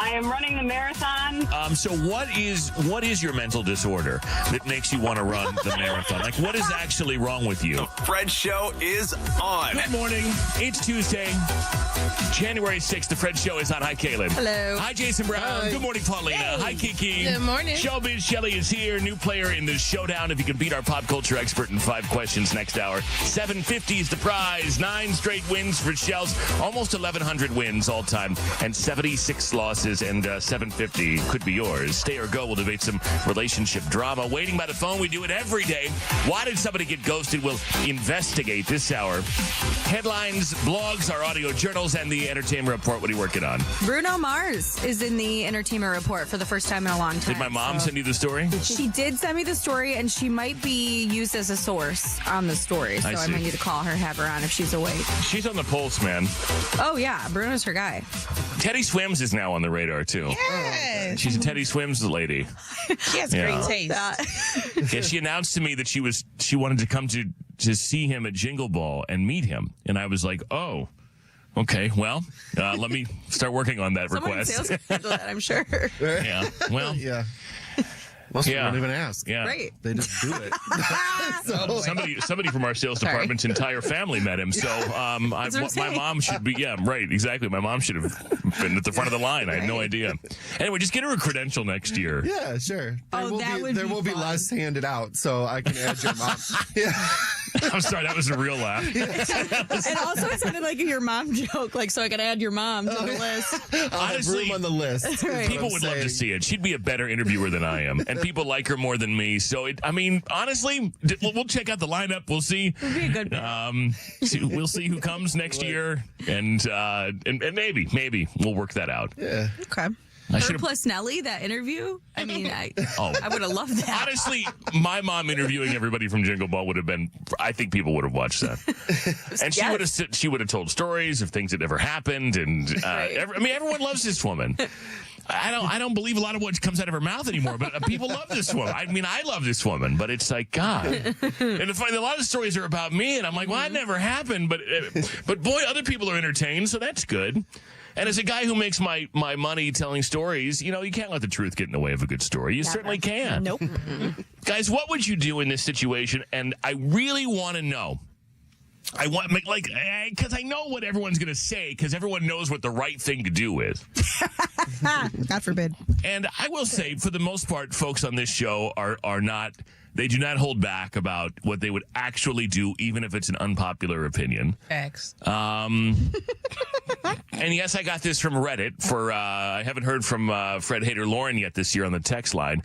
I am running the marathon. So what is your mental disorder that makes you want to run the marathon? Like, what is actually wrong with you? The Fred Show is on. Good morning. It's Tuesday, January 6th. The Fred Show is on. Hi, Kaelin. Hello. Hi, Jason Brown. Hi. Good morning, Paulina. Hey. Hi, KeKe. Good morning. Showbiz Shelley is here. New player in the showdown. If you can beat our pop culture expert in 5 questions next hour. 750 is the prize. 9 straight wins for Shells. Almost 1,100 wins all time. And 76 losses, and 750 could be yours. Stay or go. We'll debate some relationship drama. Waiting by the phone. We do it every day. Why did somebody get ghosted? We'll investigate this hour. Headlines, blogs, our audio journals, and the entertainment report. What are you working on? Bruno Mars is in the entertainment report for the first time in a long time. Did my mom send you the story? She did send me the story, and she might be used as a source on the story. So I might need to call her, have her on if she's awake. She's on the pulse, man. Oh, yeah. Bruno's her guy. Teddy Swims is now on the radar, too. Yes. She's a Teddy Swims lady. She has great taste. Yeah, she announced to me that she wanted to come to see him at Jingle Ball and meet him. And I was like, oh, okay, well, let me start working on that Someone in request. sales can handle that, I'm sure. Yeah, well, Yeah. Most people don't even ask. yeah. Right. They just do it. So, Somebody from our sales Sorry. department's entire family met him. So what I'm my saying. mom should be, yeah, right, exactly. My mom should have been at the front of the line. I had no idea. Anyway, just get her a credential next year. yeah, sure. That would be be fun. less handed out, so I can add your mom. Yeah. I'm sorry, that was a real laugh. And also, it sounded like your mom joke, like, so I could add your mom to the list. I'll have Honestly, room on the list. is what People I'm would love to saying. see it. She'd be a better interviewer than I am. And people like her more than me. So, honestly, we'll check out the lineup. We'll see. It would be a good pick. We'll see who comes next year. And maybe we'll work that out. Yeah. Okay. I Her should've- plus Nelly, that interview. I mean, I would have loved that. Honestly, my mom interviewing everybody from Jingle Ball would have been. I think people would have watched that, and she would have told stories of things that never happened, and everyone loves this woman. I don't believe a lot of what comes out of her mouth anymore, but people love this woman. I mean, I love this woman, but it's like, God. And a lot of stories are about me, and I'm like, well, that never happened, but boy, other people are entertained, so that's good. And as a guy who makes my money telling stories, you can't let the truth get in the way of a good story. You certainly can. Nope. Guys, what would you do in this situation? And I really want to know. I want, because I know what everyone's going to say, because everyone knows what the right thing to do is. God forbid. And I will say, for the most part, folks on this show are not, they do not hold back about what they would actually do, even if it's an unpopular opinion. X. And yes, I got this from Reddit. I haven't heard from Fred Hader Lauren yet this year on the text line.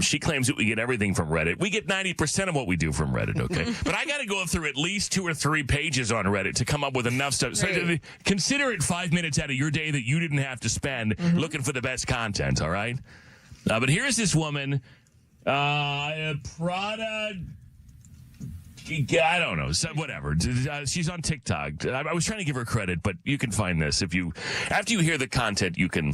She claims that we get everything from Reddit. We get 90% of what we do from Reddit, okay? But I got to go through at least 2 or 3 pages on Reddit to come up with enough stuff. So consider it 5 minutes out of your day that you didn't have to spend looking for the best content, all right? But here's this woman, Prada... I don't know. Whatever. She's on TikTok. I was trying to give her credit, but you can find this after you hear the content, you can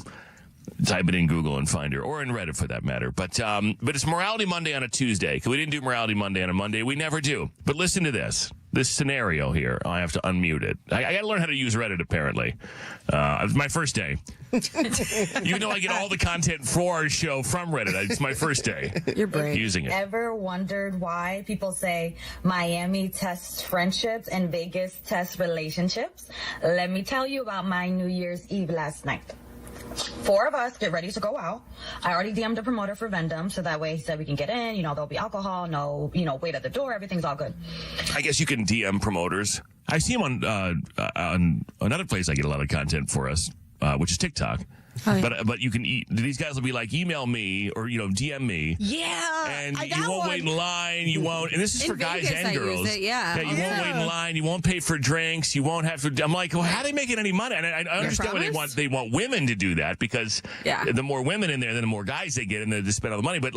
type it in Google and find her, or in Reddit for that matter. But it's Morality Monday on a Tuesday. Because we didn't do Morality Monday on a Monday. We never do. But listen to this scenario here. I have to unmute it. I got to learn how to use Reddit, apparently. It's my first day. Even though I get all the content for our show from Reddit, it's my first day. You're brave. Using it. Ever wondered why people say Miami tests friendships and Vegas tests relationships? Let me tell you about my New Year's Eve last night. 4 of us get ready to go out. I already DM'd a promoter for Vendom, so that way he said we can get in. There'll be alcohol, no, wait at the door. Everything's all good. I guess you can DM promoters. I see them on another place I get a lot of content for us, which is TikTok. Oh, yeah. But you can these guys will be like, email me or DM me. Yeah, and I got you won't one. wait in line. You won't. And this is for guys Vegas, and girls. I use it, yeah. You won't wait in line. You won't pay for drinks. You won't have to. I'm like, well, how are they making any money? And I understand why they want women to do that because the more women in there, then the more guys they get, and they spend all the money. But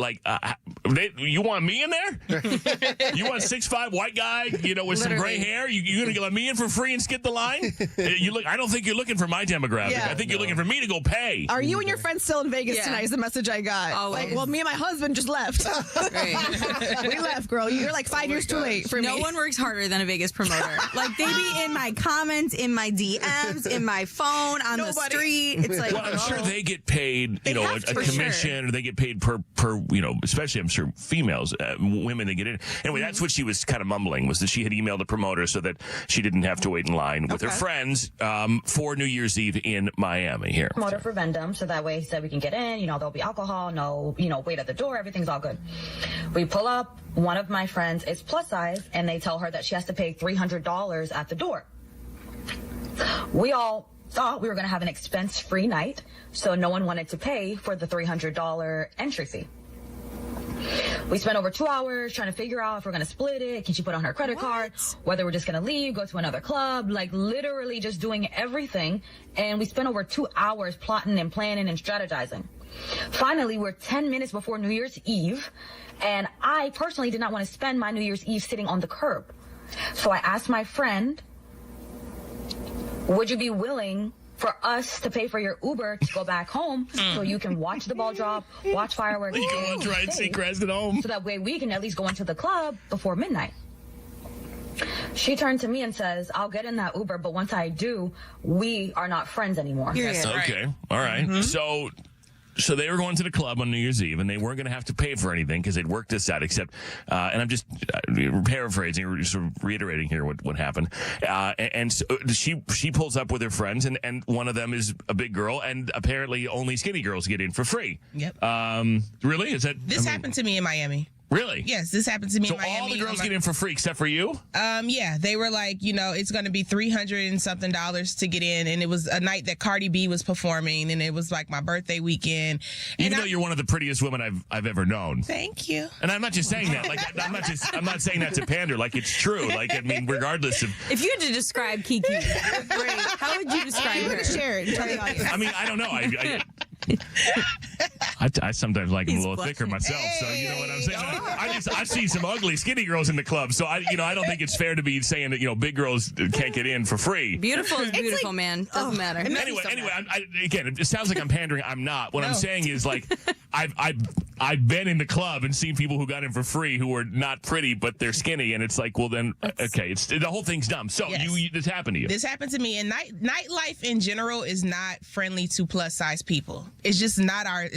You want me in there? You want 6'5" white guy, with some gray hair? You going to let me in for free and skip the line? I don't think you're looking for my demographic. Yeah. I think you're looking for me to go pay. Are you and your friends still in Vegas tonight is the message I got. Always. Well, me and my husband just left. We left, girl. You're like 5 years too late for me. No one works harder than a Vegas promoter. Like, they be in my comments, in my DMs, in my phone, on the street. It's like, well, I'm sure they get paid, a commission, or they get paid per, especially I'm sure females, women, they get in. Anyway, that's what she was kind of mumbling, was that she had emailed the promoter so that she didn't have to wait in line with her friends for New Year's Eve in Miami here. Promoter for Vendom, so that way he said we can get in, there'll be alcohol, no, wait at the door, everything's all good. We pull up, one of my friends is plus size, and they tell her that she has to pay $300 at the door. We all thought we were going to have an expense-free night, so no one wanted to pay for the $300 entry fee. We spent over 2 hours trying to figure out if we're going to split it. Can she put on her credit card? Whether we're just going to leave, go to another club, like literally just doing everything. And we spent over 2 hours plotting and planning and strategizing. Finally, we're 10 minutes before New Year's Eve, and I personally did not want to spend my New Year's Eve sitting on the curb. So I asked my friend, would you be willing for us to pay for your Uber to go back home so you can watch the ball drop, watch fireworks, You can watch Ryan Seacrest at home. so that way we can at least go into the club before midnight? She turned to me and says, I'll get in that Uber, but once I do, we are not friends anymore. Okay. All right. So they were going to the club on New Year's Eve, and they weren't going to have to pay for anything because they'd worked this out, except, and I'm just paraphrasing, or sort of reiterating here what happened. And so she pulls up with her friends, and one of them is a big girl, and apparently only skinny girls get in for free. Yep. Really? Is that... This happened to me in Miami. Really? Yes, this happened to me So in Miami. all the girls get in for free except for you? Yeah, they were like, it's going to be $300 and something to get in, and it was a night that Cardi B was performing, and it was like my birthday weekend. Even though you're one of the prettiest women I've ever known. Thank you. And I'm not just saying that. Like, I'm not saying that to pander. Like, it's true. Like, I mean, regardless of... if you had to describe KeKe, how would you describe her? Share it. Tell the audience. I mean, I don't know. I sometimes like them a little thicker myself, so you know what I'm saying. I see some ugly, skinny girls in the club, so I don't think it's fair to be saying that big girls can't get in for free. Beautiful is beautiful, man. Doesn't matter. Anyway, again, it sounds like I'm pandering. I'm not. What I'm saying is, like, I've been in the club and seen people who got in for free who are not pretty, but they're skinny, and it's like, well, then okay, the whole thing's dumb. So this happened to you. This happened to me, and nightlife in general is not friendly to plus size people. It's just not our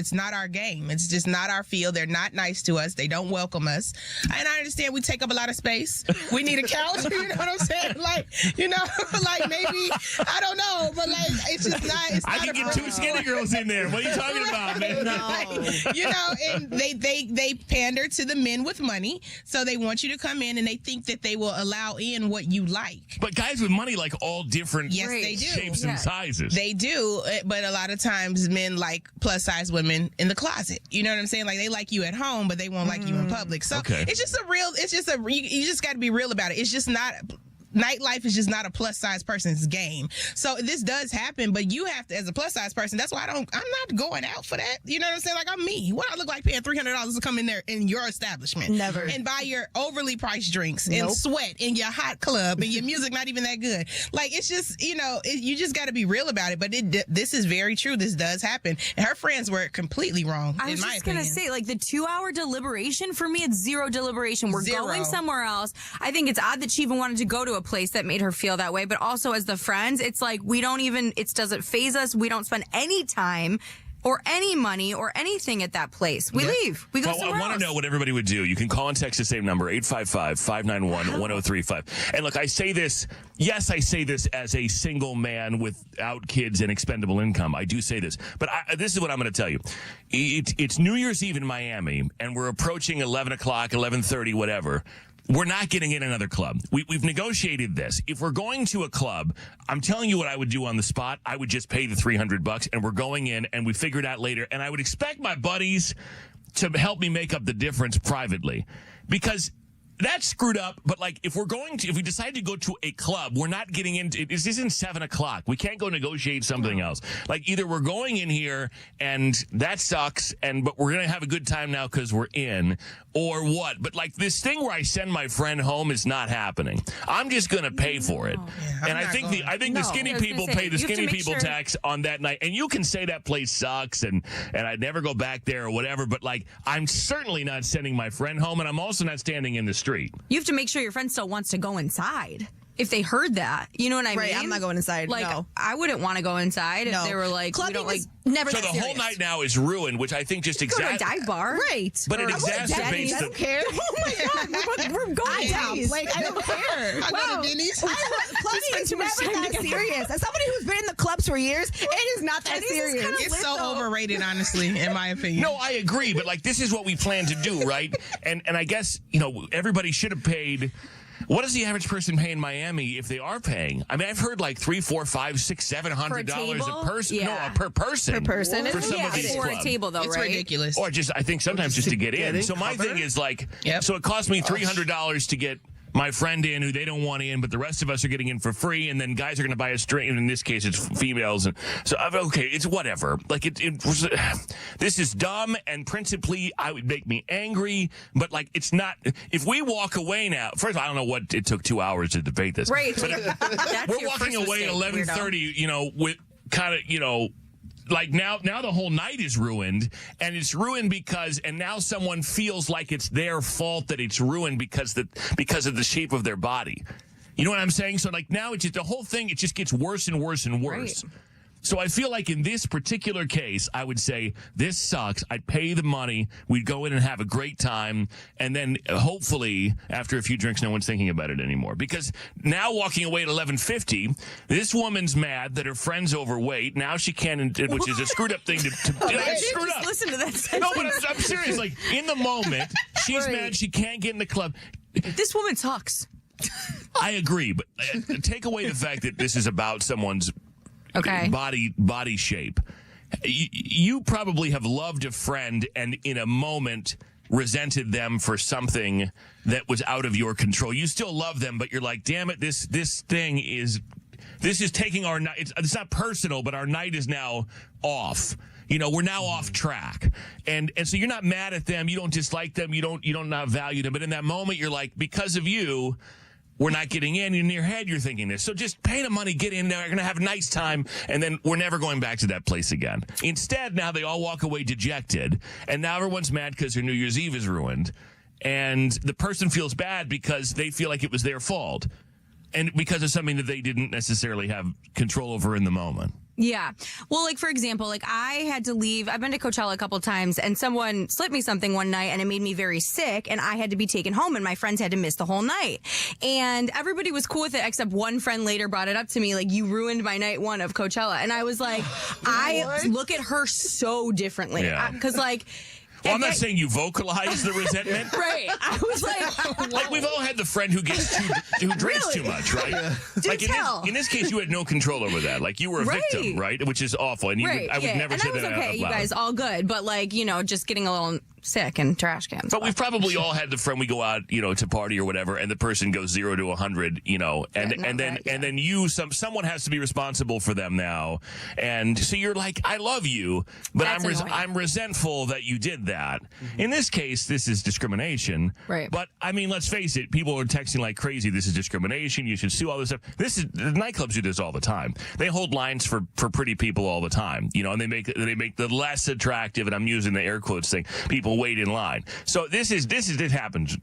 game. It's just not our field. They're not nice to us. They don't welcome us. And I understand we take up a lot of space. We need a couch. You know what I'm saying? Like, like maybe, I don't know, but like, it's just not. It's I not can get two skinny girls in there. What are you talking about, man? And they pander to the men with money, so they want you to come in, and they think that they will allow in what you like. But guys with money like all different they do. shapes and sizes. They do, but a lot of times men like plus size women in the closet. You know what I'm saying? Like, they like you at home, but they won't like you in public. So it's just you just got to be real about it. It's just not. Nightlife is just not a plus size person's game. So this does happen, but you have to, as a plus size person, that's why I'm not going out for that. You know what I'm saying? Like, I'm me. What I look like paying $300 to come in there in your establishment? Never. And buy your overly priced drinks and sweat in your hot club and your music not even that good. Like, it's just, you just got to be real about it. But this is very true. This does happen. And her friends were completely wrong, I was just going to say, like, the 2-hour deliberation, for me, it's zero deliberation. We're going somewhere else. I think it's odd that she even wanted to go to a place that made her feel that way, but also as the friends, it's like it doesn't faze us. We don't spend any time or any money or anything at that place. We leave. We go somewhere else. I want to know what everybody would do. You can call and text the same number, 855-591-1035. And look, I say this as a single man without kids and expendable income. I do say this. But this is what I'm going to tell you. It's New Year's Eve in Miami, and we're approaching 11 o'clock, 11:30, whatever. We're not getting in another club. We've negotiated this. If we're going to a club, I'm telling you what I would do on the spot. I would just pay the $300, and we're going in, and we figure it out later. And I would expect my buddies to help me make up the difference privately, because that's screwed up. But like, if we decide to go to a club, we're not getting into. This isn't 7 o'clock. We can't go negotiate something else. Like, either we're going in here and that sucks, but we're gonna have a good time now because we're in, or what? But like, this thing where I send my friend home is not happening. I'm just gonna pay for it, and I think the skinny people pay the skinny people tax on that night. And you can say that place sucks, and I'd never go back there or whatever. But like, I'm certainly not sending my friend home, and I'm also not standing in the street. You have to make sure your friend still wants to go inside. If they heard that, you know what I mean? Right, I'm not going inside. Like, no. I wouldn't want to go inside if they were like, clubbing we don't like. Never. So the whole night now is ruined, which I think just Go to a dive bar, right? But it exacerbates I don't care. Oh my God, we're going down. Like, I don't care. I go to Denny's. Clubbing is never that serious. As somebody who's been in the clubs for years, it is not that serious. It's so overrated, honestly, in my opinion. No, I agree, but like, this is what we plan to do, right? And I guess, you know, everybody should have paid. What does the average person pay in Miami if they are paying? I mean, I've heard like $300, $400, $500, $600, $700 a person. Yeah. No, per person. Per person. For some of these for clubs. a table, though, It's right? ridiculous. Or just, I think sometimes just to get in. So my thing is like, so it cost me $300 to get my friend in who they don't want in, but the rest of us are getting in for free, and then guys are going to buy a drink, and in this case it's females, and so okay, it's whatever. Like, this is dumb, and principally I would make me angry, but like, it's not. If we walk away now, first of all, I don't know what it took 2 hours to debate this, Right? But we're walking away at 11:30, you know, with kind of, you know. Like, now the whole night is ruined, and it's ruined because now someone feels like it's their fault that it's ruined because of the shape of their body. You know what I'm saying? So like, now it's just the whole thing. It just gets worse and worse and worse. Right. So I feel like in this particular case, I would say this sucks. I'd pay the money. We'd go in and have a great time. And then hopefully after a few drinks, no one's thinking about it anymore. Because now walking away at 11:50, this woman's mad that her friend's overweight. Now she can't, which is a screwed up thing to screwed up. Listen to that sentence. No, but I'm serious. Like, in the moment, she's mad she can't get in the club. This woman sucks. I agree. But take away the fact that this is about someone's body shape. You probably have loved a friend and in a moment resented them for something that was out of your control. You still love them, but you're like, damn it, this is taking our night. It's not personal, but our night is now off. You know, we're now off track. And so you're not mad at them, you don't dislike them, you don't not value them, but in that moment you're like, because of you, we're not getting in. In your head, you're thinking this. So just pay the money, get in there. We're going to have a nice time, and then we're never going back to that place again. Instead, now they all walk away dejected, and now everyone's mad because their New Year's Eve is ruined, and the person feels bad because they feel like it was their fault, and because of something that they didn't necessarily have control over in the moment. Yeah. Well, like, for example, like, I had to leave. I've been to Coachella a couple times, and someone slipped me something one night, and it made me very sick, and I had to be taken home, and my friends had to miss the whole night. And everybody was cool with it, except one friend later brought it up to me, like, you ruined my night one of Coachella. And I was like, I look at her so differently. Yeah. Because, like... Well, I'm not saying you vocalize the resentment. Right. I was like... Like, we've all had the friend who drinks too much, right? Yeah. Like, in this case, you had no control over that. Like, you were a victim, right? Which is awful. And I would never say that out loud. Okay, you guys, all good. But, like, you know, just getting a little sick and trash cans. But we've probably all had the friend we go out, you know, to party or whatever, and the person goes 0 to 100, you know, and then someone has to be responsible for them now, and so you're like, I love you, but I'm resentful that you did that. Mm-hmm. In this case, this is discrimination, right? But I mean, let's face it, people are texting like crazy. This is discrimination. You should sue all this stuff. The nightclubs do this all the time. They hold lines for pretty people all the time, you know, and they make the less attractive, and I'm using the air quotes thing, people wait in line. So this happens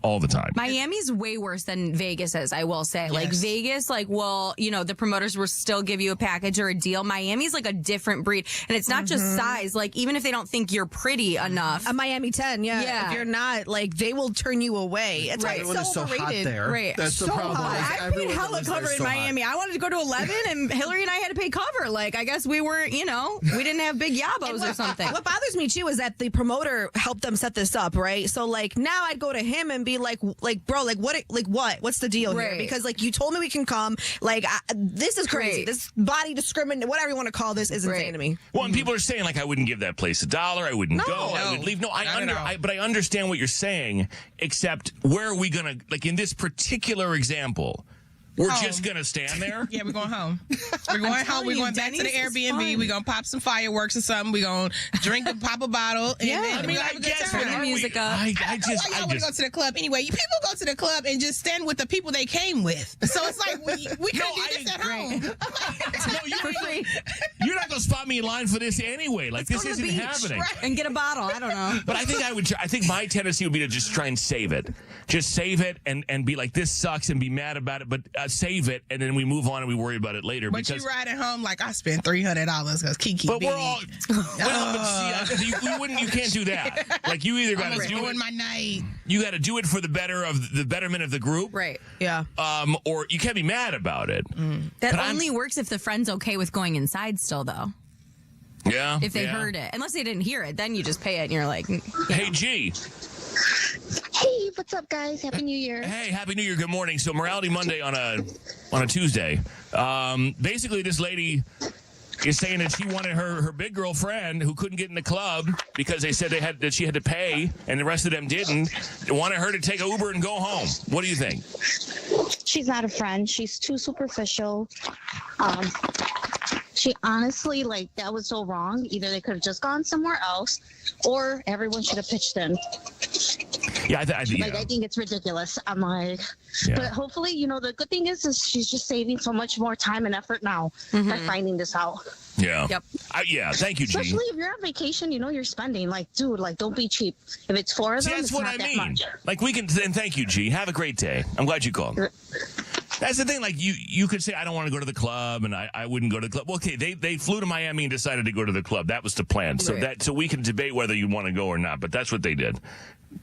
all the time. Miami's way worse than Vegas is, I will say. Yes. Like, Vegas, like, well, you know, the promoters will still give you a package or a deal. Miami's like a different breed. And it's not just size. Like, even if they don't think you're pretty enough. A Miami 10, yeah. If you're not, like, they will turn you away. It's right. Everyone is so hot there. Right. That's so the problem. I paid hella cover in Miami. I wanted to go to 11, and Hillary and I had to pay cover. Like, I guess we were, you know, we didn't have big yabos or something. What bothers me, too, is that the promoter helped them set this up, right? So, like, now I'd go to him and be be like, bro, what's the deal here? Because like you told me we can come. Like this is crazy. This body discrimination, whatever you want to call this, is insane to me. Well, and people are saying like I wouldn't give that place $1. I wouldn't go. I would leave. No, but I understand what you're saying. Except where are we gonna like in this particular example? We're just going to stand there? Yeah, we're going home. We're going home. We're going back to the Airbnb. We're going to pop some fireworks or something. We're going to drink and pop a bottle. And then we're going to have a good time. Turn the music up. I y'all want to go to the club anyway. People go to the club and just stand with the people they came with. So it's like, we can do this at home. For free. You're not going to spot me in line for this anyway. Like, Let's this go to the isn't beach, happening. right? And get a bottle. I don't know. But I think my tendency would be to just try and save it. Just save it and be like, this sucks and be mad about it, but save it and then we move on and we worry about it later. But you ride at home like I spent $300 because KeKe. But we're all. Well, but see, you can't do that. Like you either got to do it. My night. You got to do it for the betterment of the group, right? Yeah. Or you can't be mad about it. That only works if the friend's okay with going inside still, though. Yeah. If they heard it, unless they didn't hear it, then you just pay it and you're like, Hey, G. Hey, what's up, guys? Happy New Year. Hey, Happy New Year. Good morning. So, Morality Monday on a Tuesday. Basically, this lady is saying that she wanted her big girlfriend who couldn't get in the club because they said that she had to pay and the rest of them didn't. Wanted her to take an Uber and go home. What do you think? She's not a friend. She's too superficial. She honestly, that was so wrong. Either they could have just gone somewhere else or everyone should have pitched in. Yeah, I think it's ridiculous. I'm like, but hopefully, the good thing is she's just saving so much more time and effort now by finding this out. Yeah. Yep. Thank you, G. Especially if you're on vacation, you're spending. Dude, don't be cheap. If it's 4 of them, that's it's what not I that mean. much. We can. And thank you, G. Have a great day. I'm glad you called. That's the thing. You could say I don't want to go to the club, and I wouldn't go to the club. Well, okay, they flew to Miami and decided to go to the club. That was the plan. So so we can debate whether you want to go or not. But that's what they did.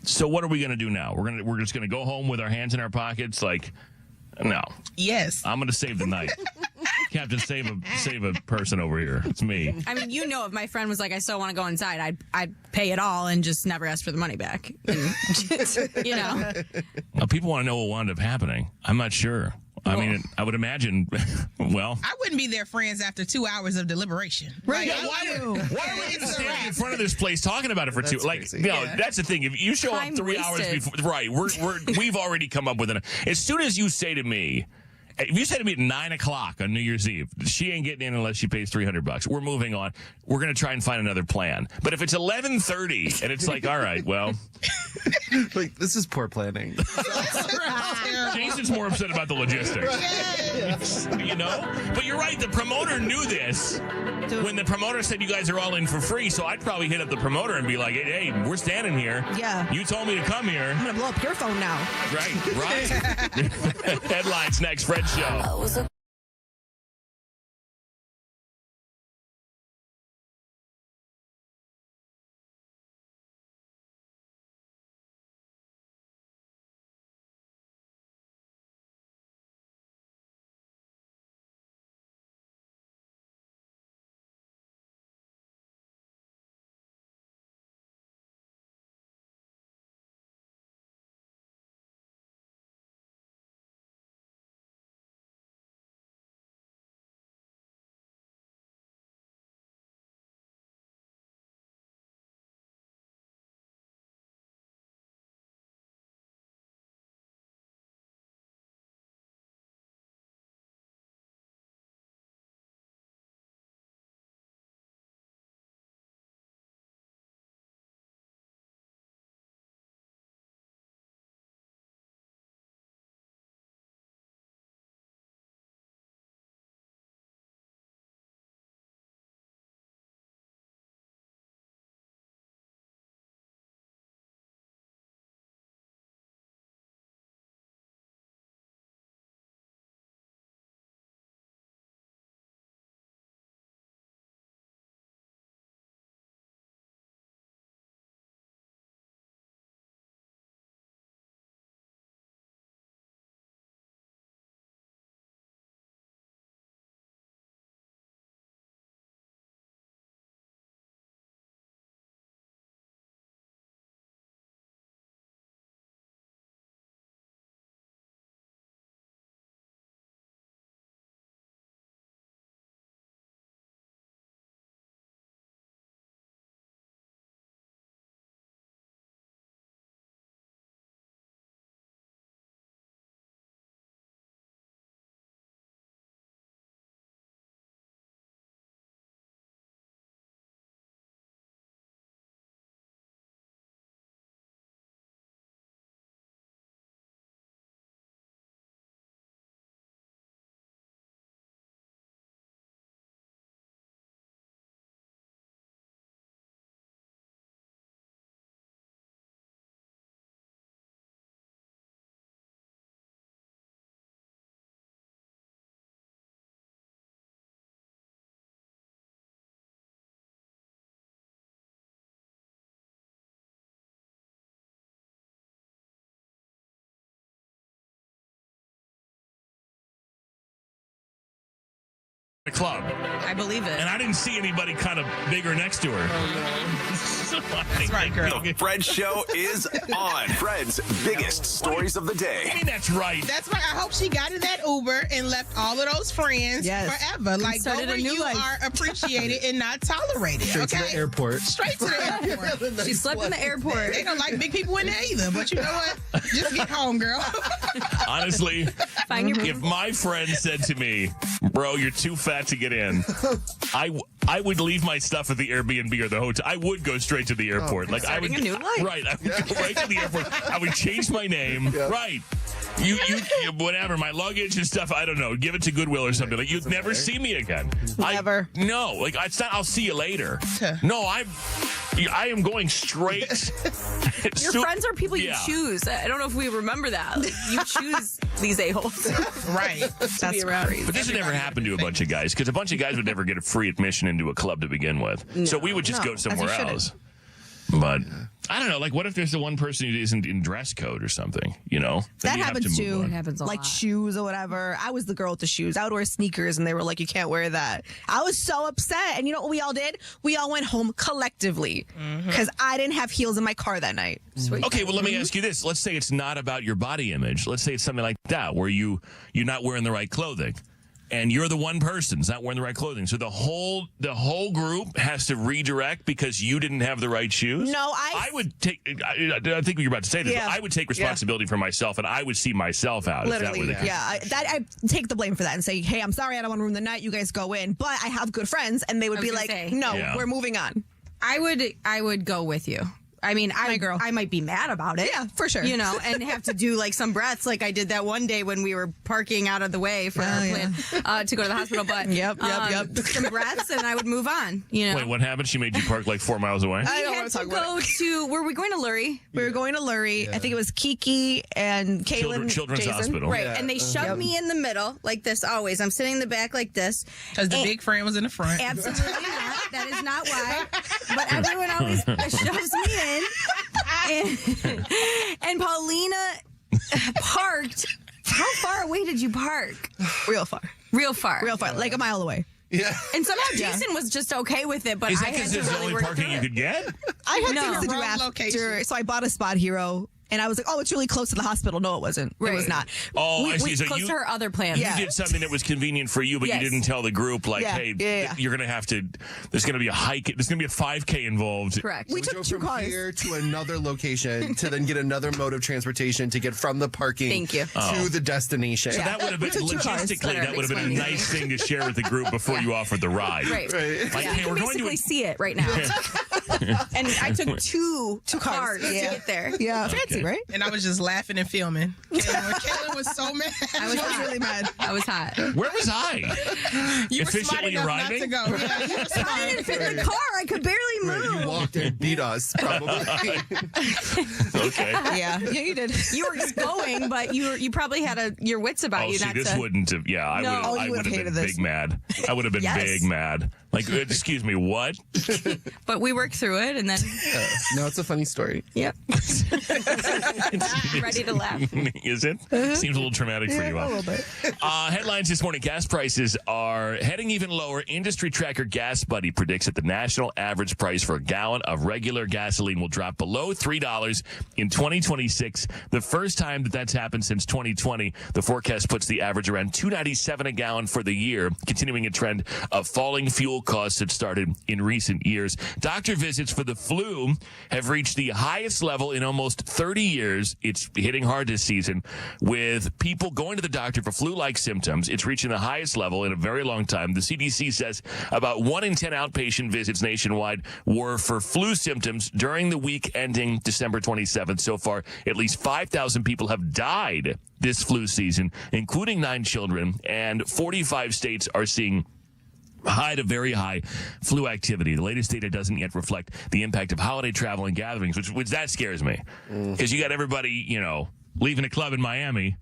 So what are we going to do now? We're just going to go home with our hands in our pockets, no. Yes. I'm going to save the night. Captain, save a person over here. It's me. I mean, if my friend was like, I still want to go inside, I'd pay it all and just never ask for the money back. Well, people want to know what wound up happening. I'm not sure. I mean, I would imagine, well. I wouldn't be their friends after 2 hours of deliberation. Right. Why are we standing in front of this place talking about it for that's the thing. If you show up 3 hours before, right, we've already come up with as soon as you say to me, if you say to me at 9 o'clock on New Year's Eve, she ain't getting in unless she pays $300. We're moving on. We're going to try and find another plan. But if it's 11:30 and it's like, all right, well, this is poor planning. Jason's more upset about the logistics. But you're right. The promoter knew this when the promoter said you guys are all in for free. So I'd probably hit up the promoter and be like, hey, we're standing here. Yeah. You told me to come here. I'm gonna blow up your phone now. Right. Headlines next. Fred Show. the club. I believe it. And I didn't see anybody kind of bigger next to her. That's right, girl. The Fred Show is on. Fred's biggest stories of the day. I mean, that's right. That's right. I hope she got in that Uber and left all of those friends forever. Like, go started a where new you life. are appreciated and not tolerated. Straight to the airport. Straight to the airport. She slept in the airport. They don't like big people in there either. But you know what? Just get home, girl. Honestly, if my friend said to me, bro, you're too fat to get in, I would leave my stuff at the Airbnb or the hotel. I would go straight to the airport. Like I would, a new life. Right. I would go right to the airport. I would change my name. Yeah. Right. You whatever, my luggage and stuff, I don't know, give it to Goodwill or something. Like, you'd never see me again. Never. No, like, it's not, I'll see you later. No, I am going straight. Your friends are people you choose. I don't know if we remember that. Like, you choose these a-holes. Right. That's crazy. But this would never happen to a bunch of guys, because a bunch of guys would never get a free admission into a club to begin with. No, so we would just go somewhere else. But I don't know. Like, what if there's the one person who isn't in dress code or something? You know, that happens too. It happens a lot. Like shoes or whatever. I was the girl with the shoes. I would wear sneakers, and they were like, "You can't wear that." I was so upset. And you know what we all did? We all went home collectively because I didn't have heels in my car that night. Sweet. Okay, well, let me ask you this. Let's say it's not about your body image. Let's say it's something like that, where you're not wearing the right clothing. And you're the one person who's not wearing the right clothing. So the whole group has to redirect because you didn't have the right shoes? No, I would take, I think you're about to say this, but I would take responsibility for myself, and I would see myself out. Literally, if that were the case. I take the blame for that and say, hey, I'm sorry, I don't want to ruin the night. You guys go in. But I have good friends, and they would be like, we're moving on. I would go with you. I mean, I might be mad about it. Yeah, for sure. You know, and have to do like some breaths like I did that one day when we were parking out of the way for our plan to go to the hospital. But yep. Some breaths and I would move on. You know. Wait, what happened? She made you park like 4 miles away? I don't want to talk about it. Were we going to Lurie? We were going to Lurie. Yeah. I think it was KeKe and Kaelin. Children's Jason. Hospital. Right. And they shoved me in the middle like this always. I'm sitting in the back like this. Because the big friend was in the front. Absolutely not. That is not why. But everyone always shoves me in. And Paulina parked. How far away did you park? Real far. Like a mile away. Yeah. And somehow Jason was just okay with it, but Is that I had because to it's the really only work parking through you it. could get? I had No. things to do Wrong after. location. So I bought a Spot Hero. And I was like, oh, it's really close to the hospital. No, it wasn't. It was not. Oh, I see. So Close to her other plans. You did something that was convenient for you, but you didn't tell the group, like, hey, you're going to have to, there's going to be a hike, there's going to be a 5K involved. Correct. We took 2 cars. Here to another location to then get another mode of transportation to get from the parking to the destination. So that would have been, logistically, that would have been a nice thing to share with the group before you offered the ride. Right. Like, hey, we're going to see it right now. And I took two cars to get there. Yeah. Fancy, right? And I was just laughing and filming. Kaelin was so mad. I was really mad. I was hot. Where was I? You were smart Efficiently enough arriving? not to go. Yeah, you were smart. I didn't fit in the car. I could barely move. You walked and beat us, probably. Okay. Yeah, you did. You were just going, but you probably had your wits about you. See, not this to... wouldn't have. Yeah, I would have been big mad. I would have been big mad. Like, excuse me, what? But we worked through it, and then. No, it's a funny story. Yep. Ready to laugh. Is it? Seems a little traumatic for you. A little bit. Headlines this morning. Gas prices are heading even lower. Industry tracker Gas Buddy predicts that the national average price for a gallon of regular gasoline will drop below $3 in 2026. The first time that's happened since 2020. The forecast puts the average around $2.97 a gallon for the year, continuing a trend of falling fuel costs that started in recent years. Doctor visits for the flu have reached the highest level in almost 30 years. It's hitting hard this season with people going to the doctor for flu-like symptoms. It's reaching the highest level in a very long time. The CDC says about 1 in 10 outpatient visits nationwide were for flu symptoms during the week ending December 27th. So far, at least 5,000 people have died this flu season, including 9 children, and 45 states are seeing high to very high flu activity. The latest data doesn't yet reflect the impact of holiday travel and gatherings, which that scares me. Because you got everybody, leaving a club in Miami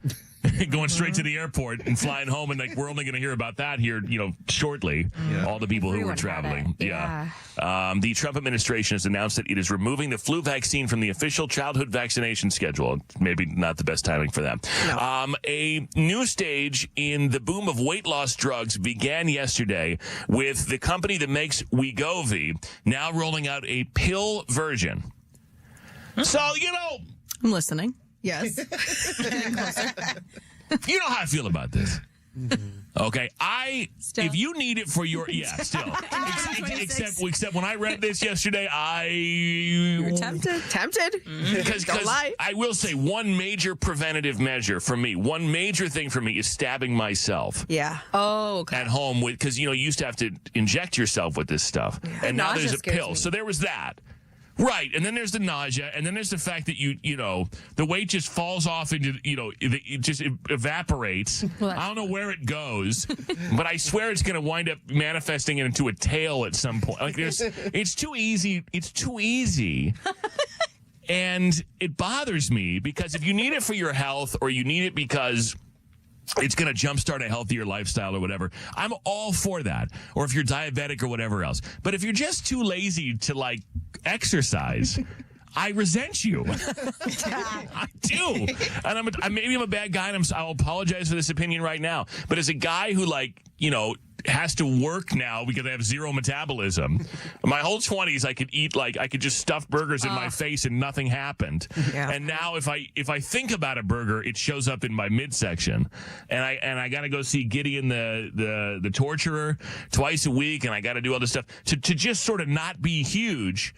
going straight to the airport and flying home, and like we're only going to hear about that here, shortly. All the people who were traveling. The Trump administration has announced that it is removing the flu vaccine from the official childhood vaccination schedule. Maybe not the best timing for that. No. A new stage in the boom of weight loss drugs began yesterday with the company that makes Wegovy now rolling out a pill version. So, I'm listening. Yes. You know how I feel about this. Okay, if you need it for your still. Except when I read this yesterday, you were tempted. Because I will say one major preventative measure for me, one major thing for me is stabbing myself. Yeah. Oh, okay. At home because you used to have to inject yourself with this stuff, and now there's a pill. So there was that. Right, and then there's the nausea, and then there's the fact that the weight just falls off into it just evaporates. I don't know where it goes, but I swear it's going to wind up manifesting into a tail at some point. Like it's too easy. It's too easy. And it bothers me because if you need it for your health or you need it because it's going to jumpstart a healthier lifestyle or whatever, I'm all for that. Or if you're diabetic or whatever else. But if you're just too lazy to exercise, I resent you. I do. And maybe I'm a bad guy, and I'll apologize for this opinion right now. But as a guy who has to work now because I have zero metabolism. My whole 20s, I could eat I could just stuff burgers in my face and nothing happened. Yeah. And now if I think about a burger, it shows up in my midsection, and I got to go see Gideon the torturer twice a week, and I got to do all this stuff to just sort of not be huge.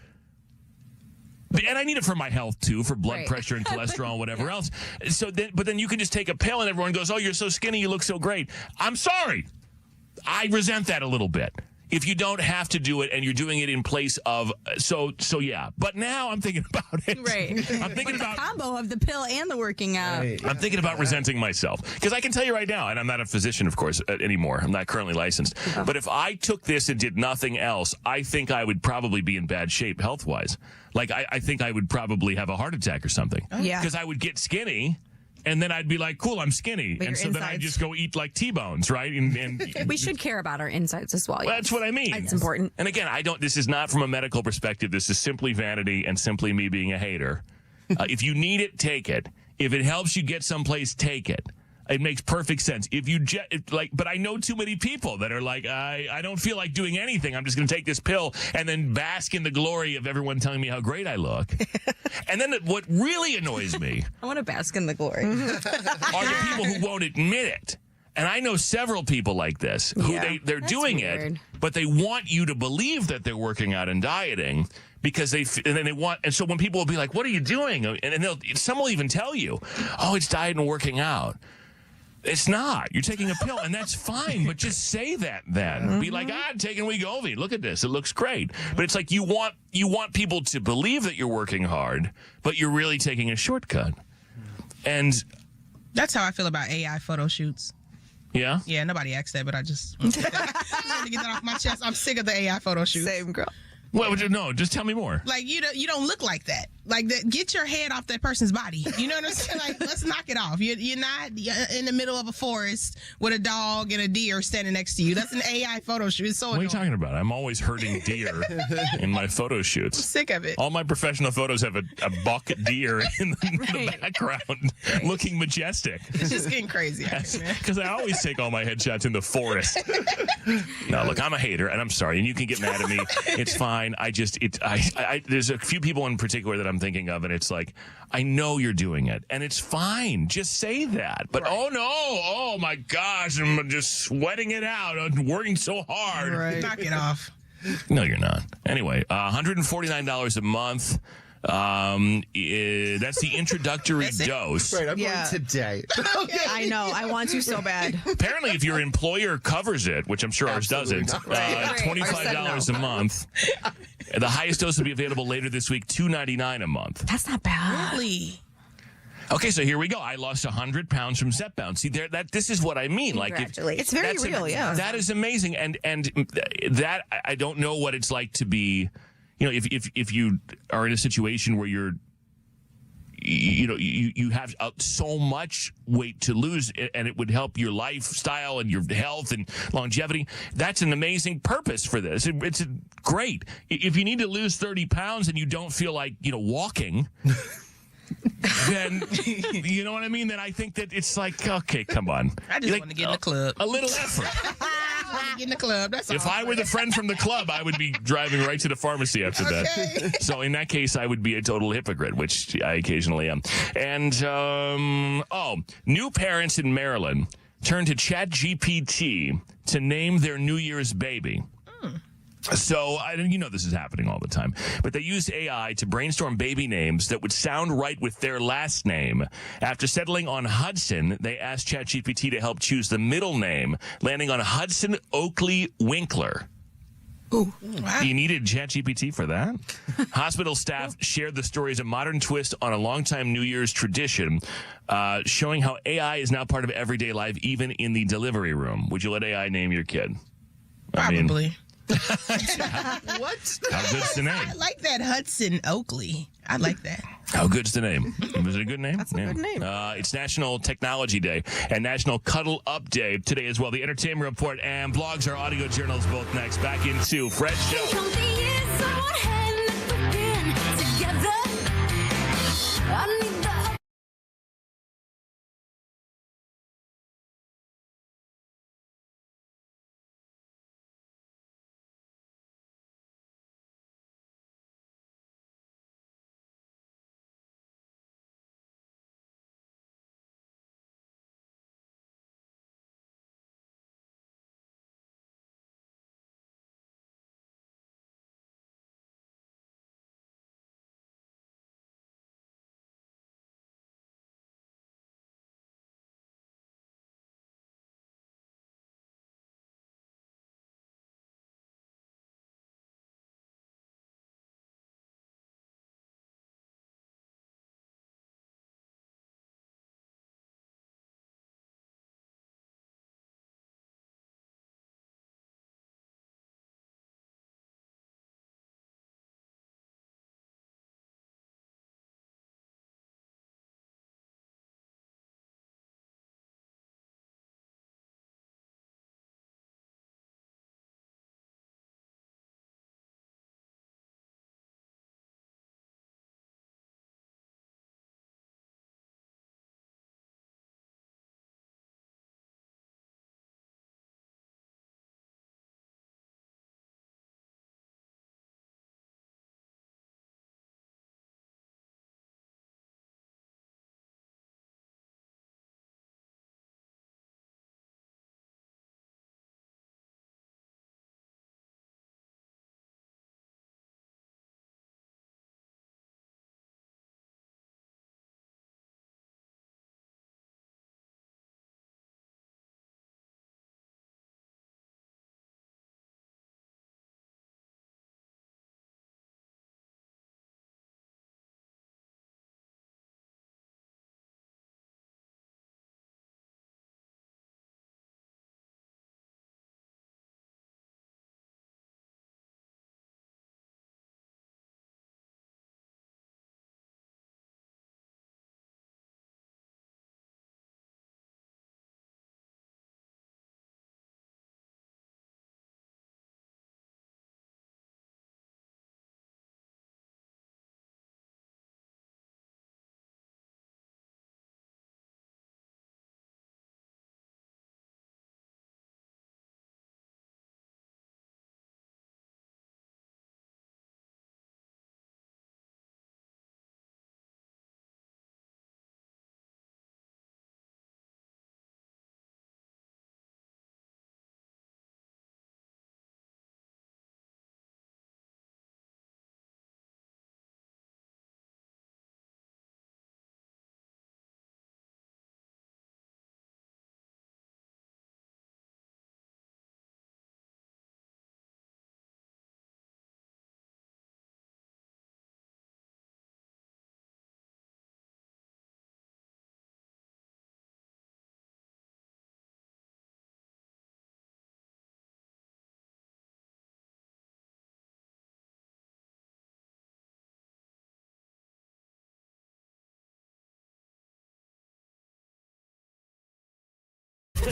And I need it for my health, too, for blood pressure and cholesterol and whatever else. But then you can just take a pill and everyone goes, oh, you're so skinny, you look so great. I'm sorry. I resent that a little bit. If you don't have to do it and you're doing it in place of, so yeah. But now I'm thinking about it. Right. I'm thinking about the combo of the pill and the working out. Right. I'm thinking about resenting myself. Because I can tell you right now, and I'm not a physician, of course, anymore. I'm not currently licensed. Oh. But if I took this and did nothing else, I think I would probably be in bad shape health-wise. I think I would probably have a heart attack or something. Oh. Yeah. Because I would get skinny. And then I'd be like, cool, I'm skinny. But and so then I'd just go eat T-bones, right? And we should care about our insides as well. That's what I mean. It's important. And again, this is not from a medical perspective. This is simply vanity and simply me being a hater. If you need it, take it. If it helps you get someplace, take it. It makes perfect sense. But I know too many people that are like, I don't feel like doing anything. I'm just going to take this pill and then bask in the glory of everyone telling me how great I look. And then what really annoys me, I want to bask in the glory, are the people who won't admit it. And I know several people like this who they're doing it, but they want you to believe that they're working out and dieting because and so when people will be like, what are you doing? And some will even tell you, oh, it's diet and working out. It's not. You're taking a pill, and that's fine, but just say that then. Mm-hmm. Be like, I'm taking Wegovy. Look at this. It looks great. But it's like you want people to believe that you're working hard, but you're really taking a shortcut. And that's how I feel about AI photo shoots. Yeah? Yeah, nobody asked that, but I just want to get that off my chest. I'm sick of the AI photo shoots. Same, girl. Well, no, just tell me more. You don't look like that. Get your head off that person's body. You know what I'm saying? Let's knock it off. You're not in the middle of a forest with a dog and a deer standing next to you. That's an AI photo shoot. It's so annoying. What are you talking about? I'm always herding deer in my photo shoots. I'm sick of it. All my professional photos have a buck deer in the background looking majestic. It's just getting crazy. Because I always take all my headshots in the forest. No, look, I'm a hater, and I'm sorry, and you can get mad at me. It's fine. There's a few people in particular that I'm thinking of, and it's like, I know you're doing it, and it's fine. Just say that. But oh my gosh, I'm just sweating it out. I'm working so hard. Right. Knock it off. No, you're not. Anyway, $149 a month. That's the introductory dose. Right, I'm going today. Okay. I know. I want to so bad. Apparently, if your employer covers it, which I'm sure ours doesn't, $25 a month. The highest dose will be available later this week, $2.99 a month. That's not bad. Really? Okay, so here we go. I lost 100 pounds from Zepbound. See, this is what I mean. It's very real, yeah. That is amazing, and that I don't know what it's like to be. If you are in a situation where you're you have so much weight to lose, and it would help your lifestyle and your health and longevity. That's an amazing purpose for this. It's great. If you need to lose 30 pounds and you don't feel like, walking, then, you know what I mean? Then I think that it's like, okay, come on. I just want to get in the club. A little effort. Get in the club. That's if all. I were the friend from the club, I would be driving right to the pharmacy after that. So in that case, I would be a total hypocrite, which I occasionally am. And, new parents in Maryland turned to ChatGPT to name their New Year's baby. So, this is happening all the time, but they used AI to brainstorm baby names that would sound right with their last name. After settling on Hudson, they asked ChatGPT to help choose the middle name, landing on Hudson Oakley Winkler. Ooh, wow. You needed ChatGPT for that? Hospital staff shared the story as a modern twist on a longtime New Year's tradition, showing how AI is now part of everyday life, even in the delivery room. Would you let AI name your kid? Probably. What? How good's the name? I like that, Hudson Oakley. I like that. How good's the name? Was it a good name? That's a good name. It's National Technology Day and National Cuddle Up Day today as well. The Entertainment Report and blogs are audio journals both next. Back into Fred's Show.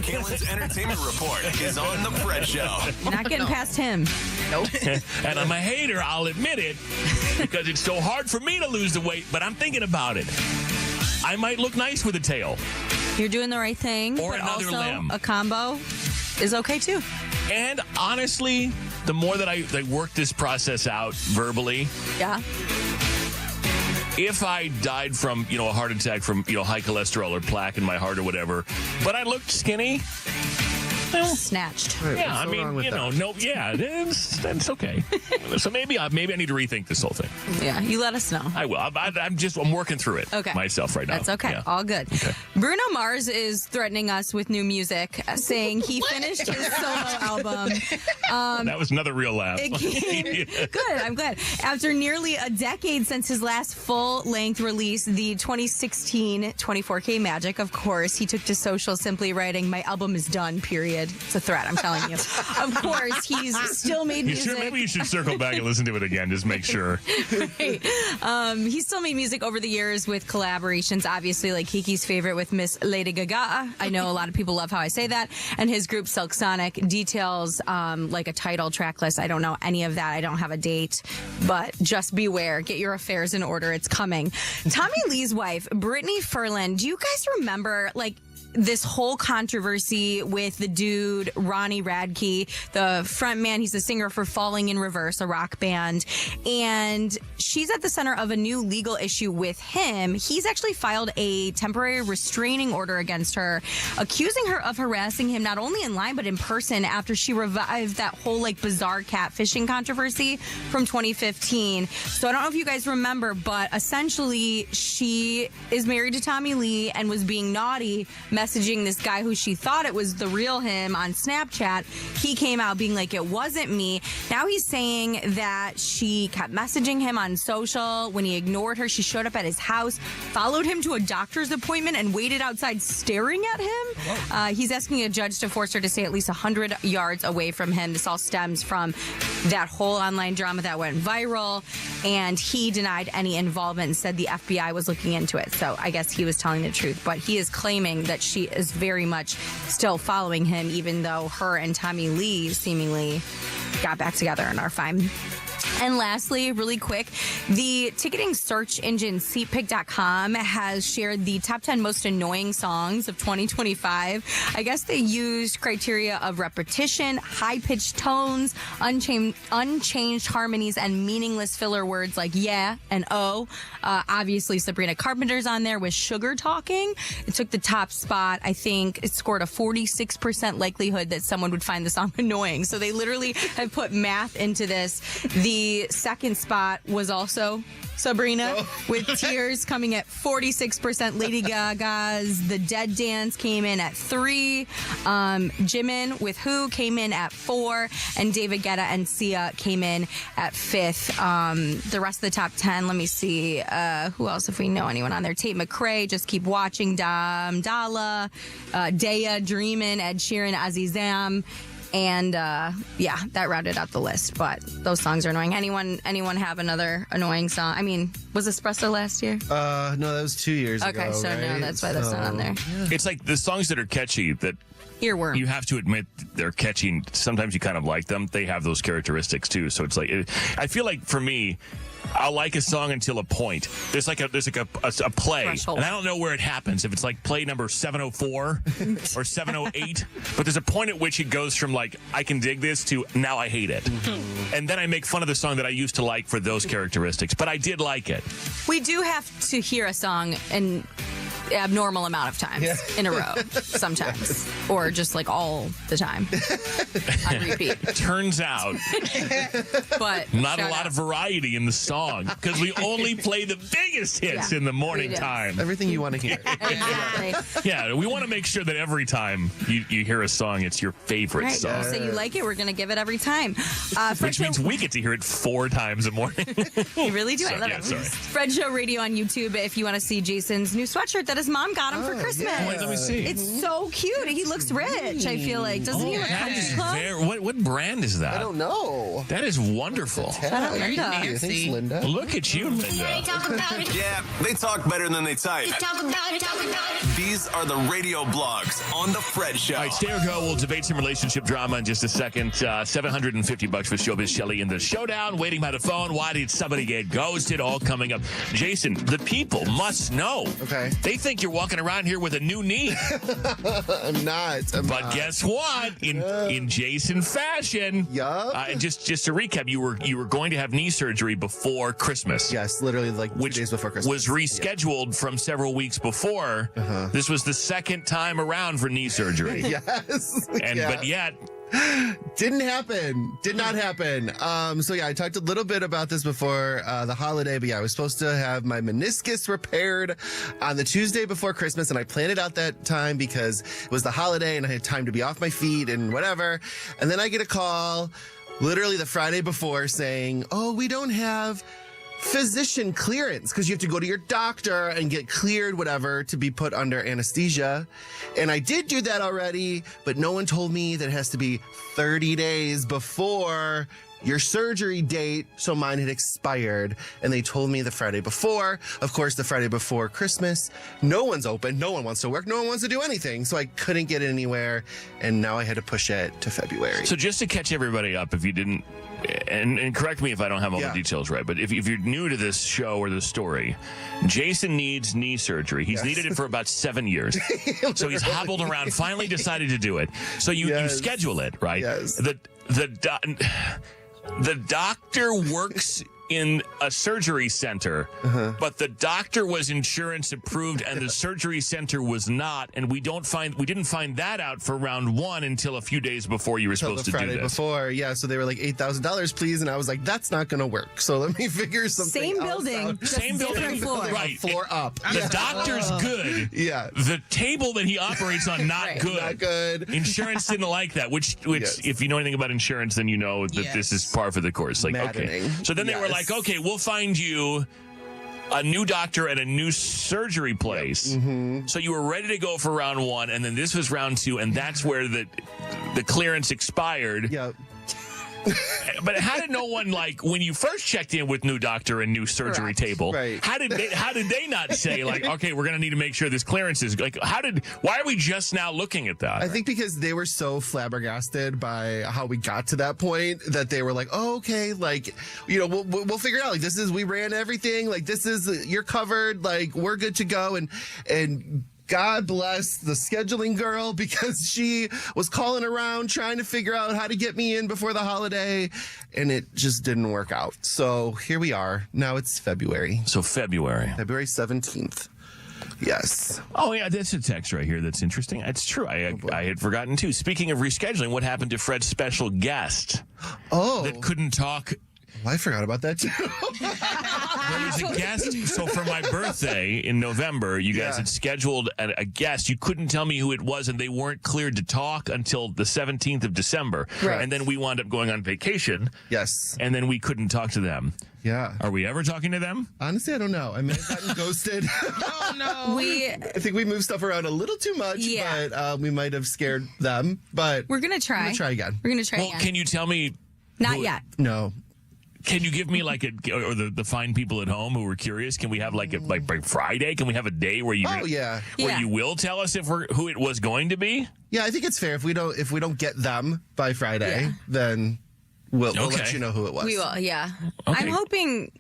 Kaelin's entertainment report is on the Fred Show. Not getting past him. Nope. And I'm a hater, I'll admit it, because it's so hard for me to lose the weight, but I'm thinking about it. I might look nice with a tail. You're doing the right thing. Or but another also limb. A combo is okay too. And honestly, the more that I work this process out verbally, yeah. If I died from, a heart attack from, high cholesterol or plaque in my heart or whatever, but I looked skinny, well, snatched. Right, yeah, I mean, it's okay. So maybe I need to rethink this whole thing. Yeah, you let us know. I will. I'm working through it myself right now. That's okay. Yeah. All good. Okay. Bruno Mars is threatening us with new music, saying he finished his solo album. That was another real laugh. Good. I'm glad. After nearly a decade since his last full-length release, the 2016 24K Magic, of course, he took to social simply writing, "My album is done, period." It's a threat, I'm telling you. Of course, he's still made music. Sure, maybe you should circle back and listen to it again, just make sure. Right. He's still made music over the years with collaborations, obviously, like KeKe's favorite with Miss Lady Gaga. I know a lot of people love how I say that. And his group Silk Sonic details like a title track list. I don't know any of that. I don't have a date, but just beware. Get your affairs in order. It's coming. Tommy Lee's wife, Brittany Ferland. Do you guys remember, this whole controversy with the dude, Ronnie Radke, the front man? He's the singer for Falling in Reverse, a rock band. And she's at the center of a new legal issue with him. He's actually filed a temporary restraining order against her, accusing her of harassing him not only in line but in person after she revived that whole bizarre catfishing controversy from 2015. So I don't know if you guys remember, but essentially she is married to Tommy Lee and was being naughty, messaging this guy who she thought it was the real him on Snapchat. He came out being like, it wasn't me. Now he's saying that she kept messaging him on social. When he ignored her, she showed up at his house, followed him to a doctor's appointment, and waited outside staring at him. He's asking a judge to force her to stay at least 100 yards away from him. This all stems from that whole online drama that went viral, and he denied any involvement and said the FBI was looking into it. So I guess he was telling the truth, but he is claiming that she is very much still following him, even though her and Tommy Lee seemingly got back together and are fine. And lastly, really quick, the ticketing search engine SeatPick.com has shared the top 10 most annoying songs of 2025. I guess they used criteria of repetition, high-pitched tones, unchanged harmonies, and meaningless filler words like yeah and oh. Obviously, Sabrina Carpenter's on there with Sugar Talking. It took the top spot. I think it scored a 46% likelihood that someone would find the song annoying. So they literally have put math into this. The second spot was also Sabrina with Tears coming at 46%. Lady Gaga's The Dead Dance came in at 3. Jimin with Who came in at 4. And David Guetta and Sia came in at 5th. The rest of the top 10, let me see. Who else, if we know anyone on there? Tate McRae, Just Keep Watching, Dala, Daya, Dreamin', Ed Sheeran, Azizam. And that rounded out the list. But those songs are annoying. Anyone have another annoying song? I mean, was Espresso last year? No, that was 2 years ago. Okay, so right? no, that's why that's not on there. Yeah. It's like the songs that are catchy that earworm. You have to admit they're catchy. Sometimes you kind of like them. They have those characteristics too. So it's like I feel like for me, I'll like a song until a point. There's like a play, threshold. And I don't know where it happens. If it's like play number 704 or 708, but there's a point at which it goes from I can dig this to now I hate it, and then I make fun of the song that I used to like for those characteristics. But I did like it. We do have to hear a song an abnormal amount of times in a row, sometimes, or just all the time on repeat. Turns out, but not a lot of variety in the song because we only play the biggest hits in the morning time. Everything you want to hear. Exactly. Yeah, we want to make sure that every time you hear a song, it's your favorite song. So you like it, we're going to give it every time. Which means we get to hear it 4 times a morning. You really do. So, I love it. Sorry. Fred Show Radio on YouTube if you want to see Jason's new sweatshirt that his mom got him for Christmas. Yeah. Wait, let me see. It's so cute. He looks rich, I feel like. Doesn't he look that is country? what brand is that? I don't know. That is wonderful. Shout out Linda. Thanks, Linda. Look at you, Linda. Yeah, they talk better than they type. These are the radio blogs on The Fred Show. All right, stay or go. We'll debate some relationship drama in just a second. $750 for Showbiz Shelley in the showdown. Waiting by the phone. Why did somebody get ghosted? All coming up. Jason, the people must know. Okay. They think you're walking around here with a new knee. I'm not. But guess what? In Jason fashion. Yup. And just to recap, you were going to have knee surgery before Christmas. Yes, literally like 2 days before Christmas. Was rescheduled from several weeks before. This was the second time around for knee surgery. Yes. But yet didn't happen. Did not happen. So yeah, I talked a little bit about this before the holiday, but yeah, I was supposed to have my meniscus repaired on the Tuesday before Christmas, and I planned it out that time because it was the holiday and I had time to be off my feet and whatever. And then I get a call literally the Friday before saying, "Oh, we don't have physician clearance," because you have to go to your doctor and get cleared, whatever, to be put under anesthesia. And I did do that already, but no one told me that it has to be 30 days before your surgery date, so mine had expired. And they told me the Friday before. Of course, the Friday before Christmas, no one's open, no one wants to work, no one wants to do anything. So I couldn't get anywhere, and now I had to push it to February. So just to catch everybody up, if you didn't, and correct me if I don't have all the details right, but if you're new to this show or this story, Jason needs knee surgery. He's needed it for about 7 years. So he's hobbled around, finally decided to do it. So you schedule it, right? Yes. The doctor works in a surgery center, but the doctor was insurance approved and the surgery center was not, and we didn't find that out for round one until a few days before you were supposed to do Friday this. before, yeah. So they were like $8,000, please, and I was like, that's not going to work. So let me figure something. Same else building, out. just Same building, different floor. right? Floor up. The doctor's good. Yeah. The table that he operates on not good. Not good. Insurance didn't like that. Which, if you know anything about insurance, then you know that this is par for the course. Like, Maddening. okay. So then they were like, okay, we'll find you a new doctor at a new surgery place. So you were ready to go for round one, and then this was round two, and that's where the clearance expired. Yep. But how did no one, like, when you first checked in with new doctor and new surgery table, right. how did they not say, like, okay, we're going to need to make sure this clearance is, like, why are we just now looking at that? I think because they were so flabbergasted by how we got to that point that they were like, oh, okay, like, you know, we'll figure it out. Like, we ran everything. Like, you're covered. Like, we're good to go. And God bless the scheduling girl, because she was calling around trying to figure out how to get me in before the holiday, and it just didn't work out. So here we are. Now it's February. So February 17th. Yes. Oh, yeah, that's a text right here that's interesting. It's true. I had forgotten, too. Speaking of rescheduling, what happened to Fred's special guest? Oh. That couldn't talk. Well, I forgot about that, too. There was a guest. So for my birthday in November, you guys had scheduled a guest. You couldn't tell me who it was, and they weren't cleared to talk until the 17th of December. Right. And then we wound up going on vacation. Yes. And then we couldn't talk to them. Yeah. Are we ever talking to them? Honestly, I don't know. I may have gotten ghosted. Oh, no. I think we moved stuff around a little too much, but we might have scared them. But we're going to try. We're going to try again. We're going to try again. Well, can you tell me? Not yet. No. Can you give me or the fine people at home who are curious? Can we have like Friday? Can we have a day where you you will tell us who it was going to be? Yeah, I think it's fair if we don't get them by Friday, then we'll let you know who it was. We will, yeah. Okay.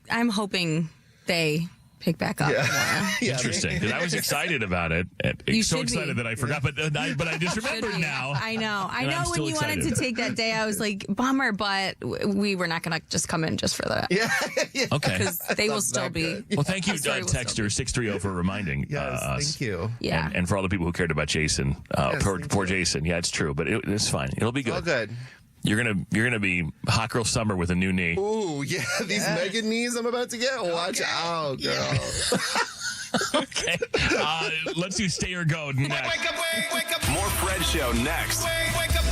I'm hoping they pick back up. Yeah. Interesting, because I was excited about it. So excited that I forgot, but I just remembered now. I know when you wanted to take that day, I was like, bummer, but we were not going to just come in just for that. Yeah. Okay. Because they will still be. Well, thank you, Texter 630, for reminding us. Thank you. Yeah. And for all the people who cared about Jason. Poor Jason. Yeah, it's true, but it's fine. It'll be good. All good. You're gonna be hot girl summer with a new knee. Ooh, yeah, these mega knees I'm about to get. Watch out, girl. Yeah. Okay, let's do stay or go next. Wake up. More Fred Show next. Wake up.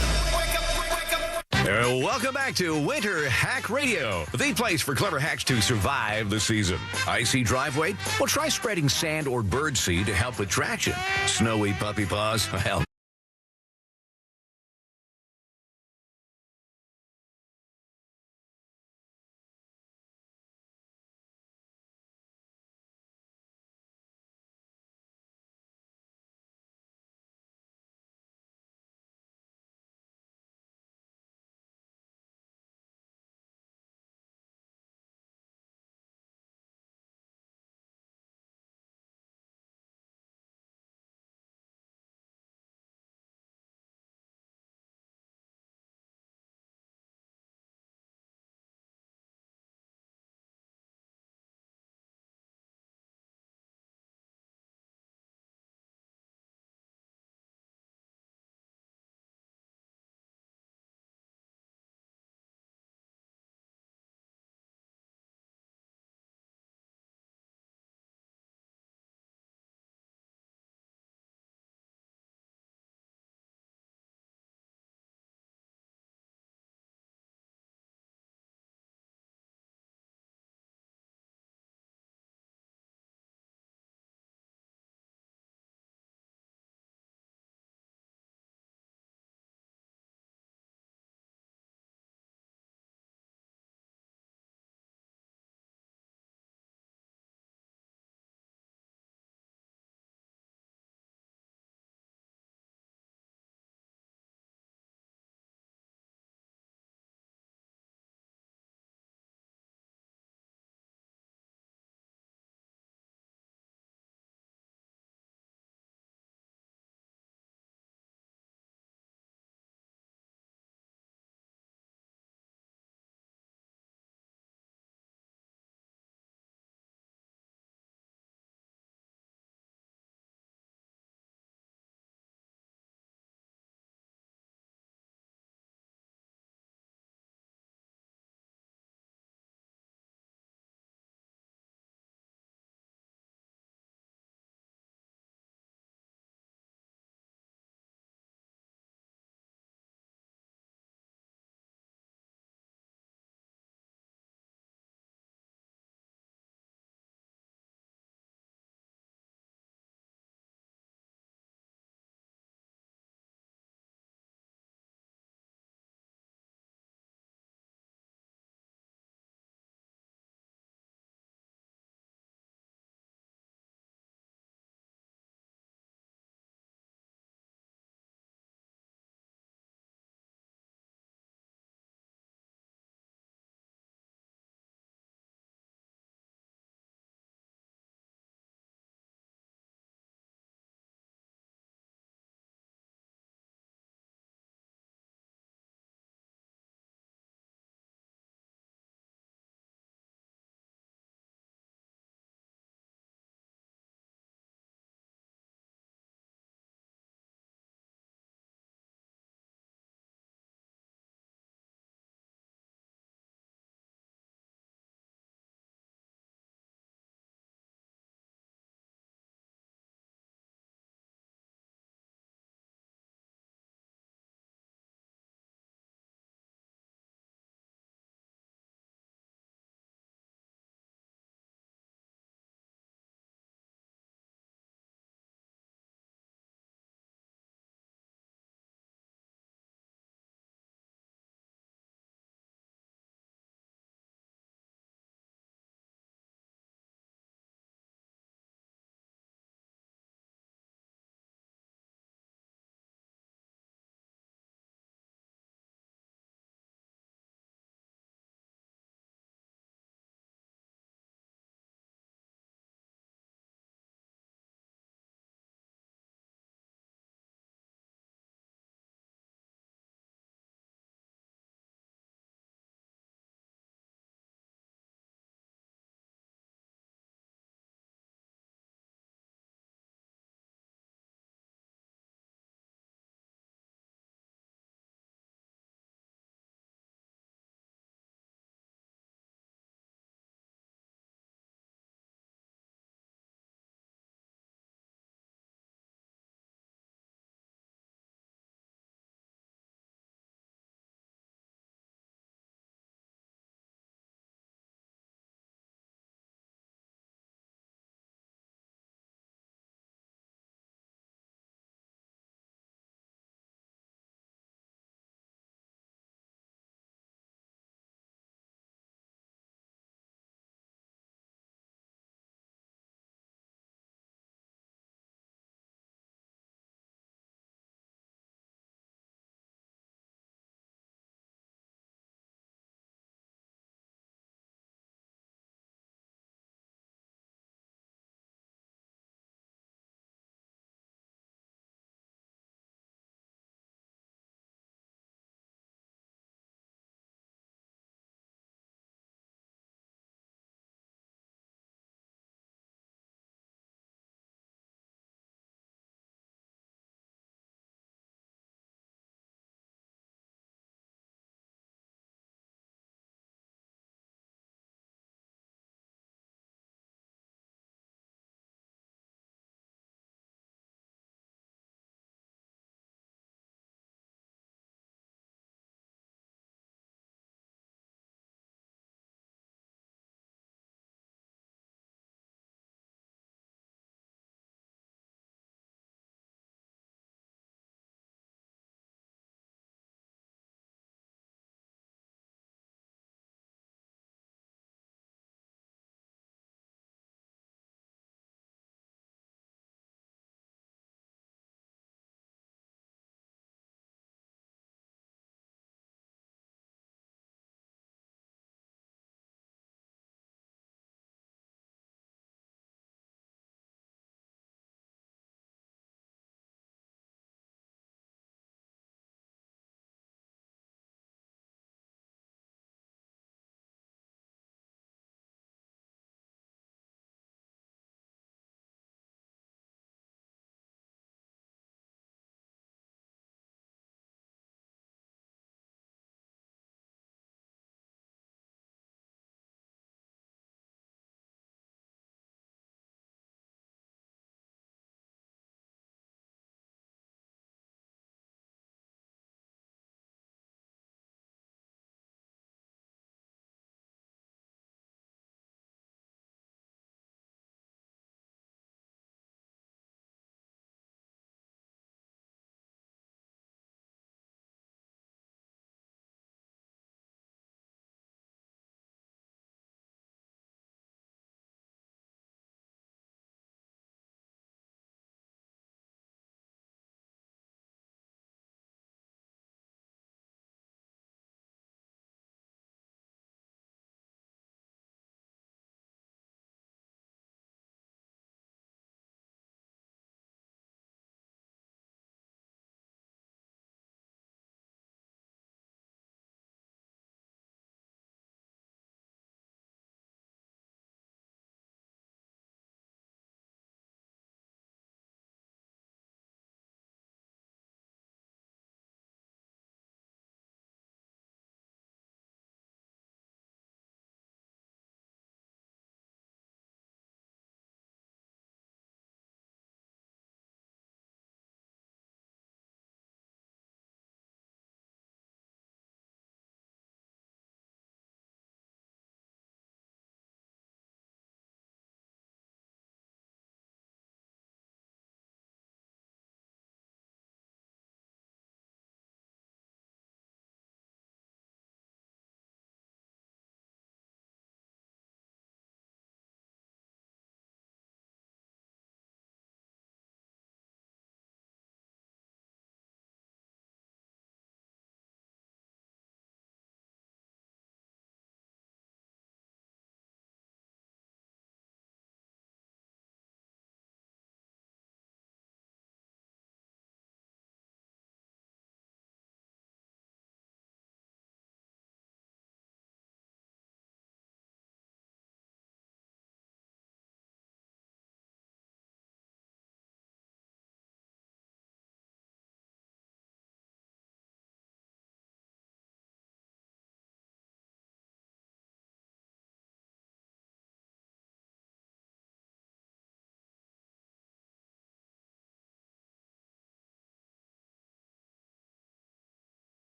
Welcome back to Winter Hack Radio, the place for clever hacks to survive the season. Icy driveway? Well, try spreading sand or bird seed to help with traction. Snowy puppy paws? Well,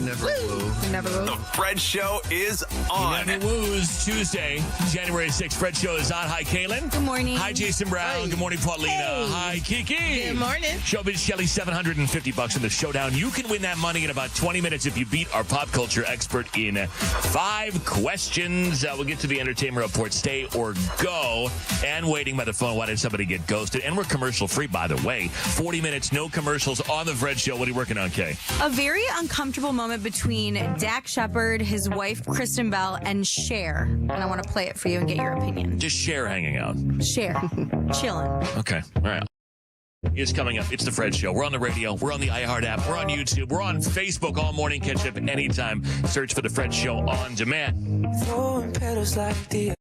never woo. Never woo. The Fred Show is on. Never woos. Tuesday, January 6th. Fred Show is on. Hi, Kaelin. Good morning. Hi, Jason Brown. Hi. Good morning, Paulina. Hey. Hi, KeKe. Good morning. Showbiz Shelly, $750 in the showdown. You can win that money in about 20 minutes if you beat our pop culture expert in 5 questions. We'll get to the entertainment report. Stay or go. And waiting by the phone. Why did somebody get ghosted? And we're commercial free, by the way. 40 minutes, no commercials on the Fred Show. What are you working on, Kay? A very uncomfortable moment between Dak Shepard, his wife Kristen Bell, and Cher. And I want to play it for you and get your opinion. Just Cher hanging out. Cher. Chilling. Okay. All right. It's coming up. It's the Fred Show. We're on the radio. We're on the iHeart app. We're on YouTube. We're on Facebook all morning. Catch up anytime. Search for the Fred Show on demand. Throwing petals like the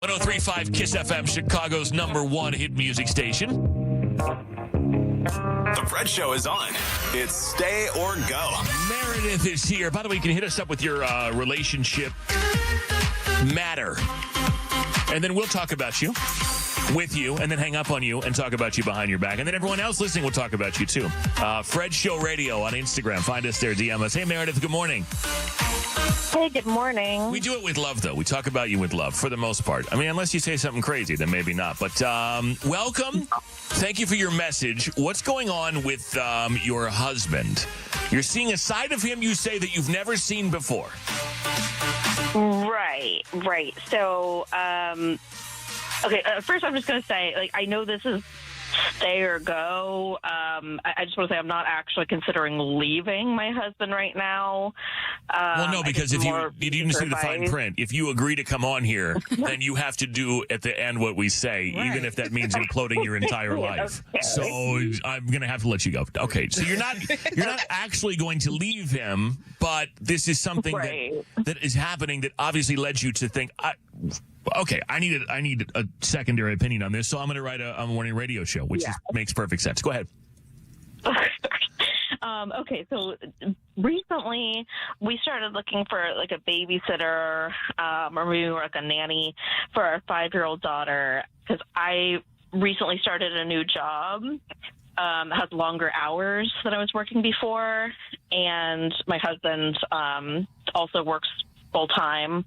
.1035 KISS FM, Chicago's #1 hit music station. The Fred Show is on. It's stay or go. Meredith is here. By the way, you can hit us up with your relationship matter. And then we'll talk about you, with you, and then hang up on you and talk about you behind your back. And then everyone else listening will talk about you, too. Fred Show Radio on Instagram. Find us there, DM us. Hey, Meredith, good morning. Hey, good morning. We do it with love, though. We talk about you with love, for the most part. I mean, unless you say something crazy, then maybe not. But welcome. Thank you for your message. What's going on with your husband? You're seeing a side of him you say that you've never seen before. Right. So, okay, first I'm just going to say, like, I know this is stay or go. I just want to say I'm not actually considering leaving my husband right now. Well, no, because if you didn't see the fine print, if you agree to come on here, then you have to do at the end what we say, even if that means imploding your entire life. Okay. So I'm going to have to let you go. Okay, so you're not actually going to leave him, but this is something that is happening that obviously led you to think, okay, I need a secondary opinion on this, so I'm going to write a morning radio show, which makes perfect sense. Go ahead. Okay, so recently we started looking for like a babysitter or maybe like a nanny for our 5-year-old daughter because I recently started a new job. Has longer hours than I was working before, and my husband also works full time.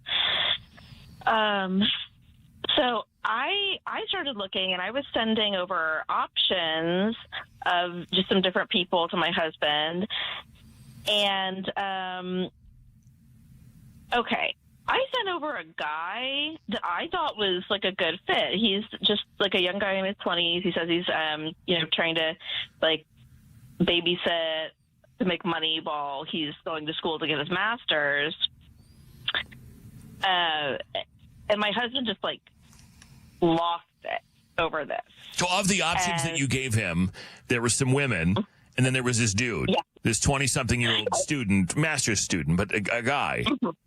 So I started looking, and I was sending over options of just some different people to my husband. And, okay, I sent over a guy that I thought was like a good fit. He's just like a young guy in his 20s. He says he's, trying to like babysit to make money while he's going to school to get his master's. And my husband just like lost it over this. So of the options that you gave him, there were some women, and then there was this dude, this 20-something-year-old student, master's student, but a guy,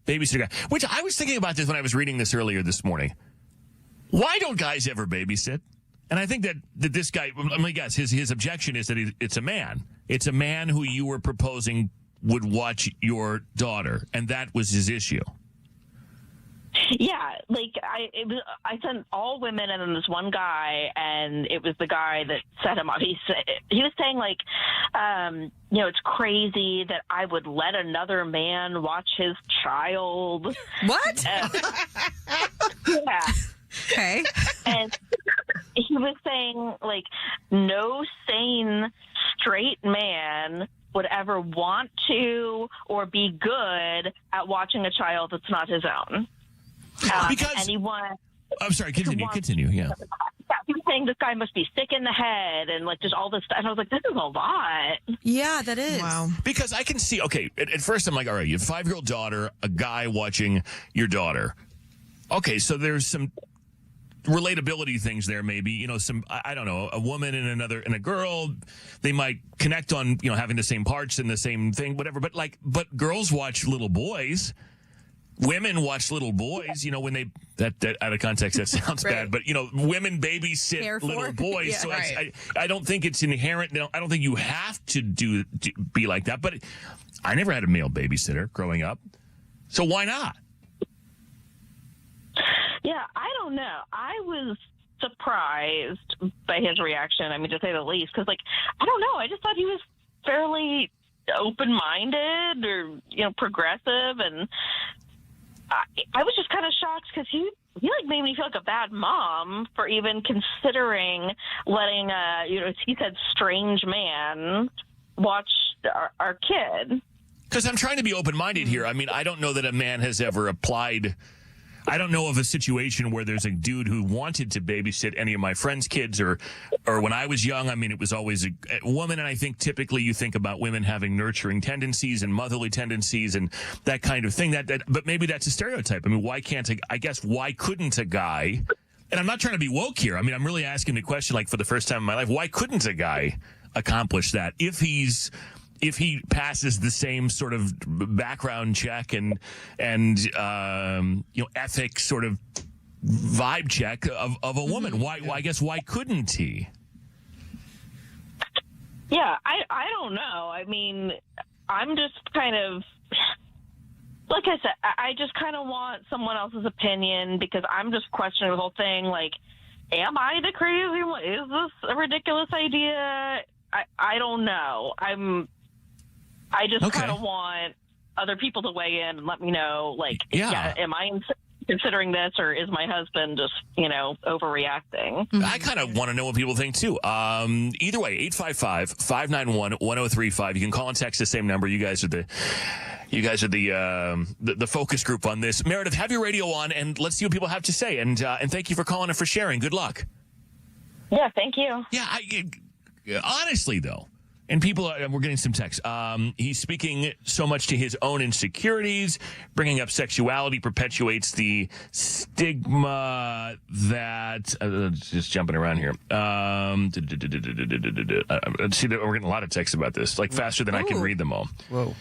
babysitter guy, which I was thinking about this when I was reading this earlier this morning. Why don't guys ever babysit? And I think that this guy, let me guess, his objection is that it's a man. It's a man who you were proposing would watch your daughter, and that was his issue. Yeah, like I sent all women and then this one guy, and it was the guy that set him up. He was saying like, it's crazy that I would let another man watch his child. What? Yeah. Okay. And he was saying like, no sane straight man would ever want to or be good at watching a child that's not his own. Because anyone, I'm sorry, continue. Yeah. He was saying this guy must be sick in the head and like just all this stuff. And I was like, this is a lot. Yeah, that is. Wow. Because I can see, okay, at first I'm like, all right, you have a 5-year-old daughter, a guy watching your daughter. Okay, so there's some relatability things there, maybe, some, I don't know, a woman and a girl, they might connect on, having the same parts and the same thing, whatever. But girls watch little boys. Women watch little boys, when they, that out of context, that sounds bad, but, women babysit little boys. Yeah, so right. I don't think it's inherent. I don't think you have to be like that, but I never had a male babysitter growing up. So why not? Yeah, I don't know. I was surprised by his reaction, to say the least, because, I don't know. I just thought he was fairly open-minded or, progressive, and I was just kind of shocked because he made me feel like a bad mom for even considering letting he said strange man watch our kid. Because I'm trying to be open-minded here. I don't know that a man has ever applied. I don't know of a situation where there's a dude who wanted to babysit any of my friends' kids or when I was young, it was always a woman. And I think typically you think about women having nurturing tendencies and motherly tendencies and that kind of thing. But maybe that's a stereotype. Why couldn't a guy, and I'm not trying to be woke here. I'm really asking the question, for the first time in my life, why couldn't a guy accomplish that if he passes the same sort of background check and ethics sort of vibe check of a woman? Why couldn't he? Yeah, I don't know. I'm just kind of, like I said, I just kind of want someone else's opinion because I'm just questioning the whole thing. Am I the crazy one? Is this a ridiculous idea? I don't know. I just kind of want other people to weigh in and let me know, am I considering this or is my husband just, overreacting? I kind of want to know what people think, too. Either way, 855-591-1035. You can call and text the same number. You guys are the focus group on this. Meredith, have your radio on, and let's see what people have to say. And thank you for calling and for sharing. Good luck. Yeah, thank you. Yeah, honestly, though, and people, we're getting some texts. He's speaking so much to his own insecurities. Bringing up sexuality perpetuates the stigma that. Just jumping around here. See, we're getting a lot of texts about this, faster than I can read them all. Whoa.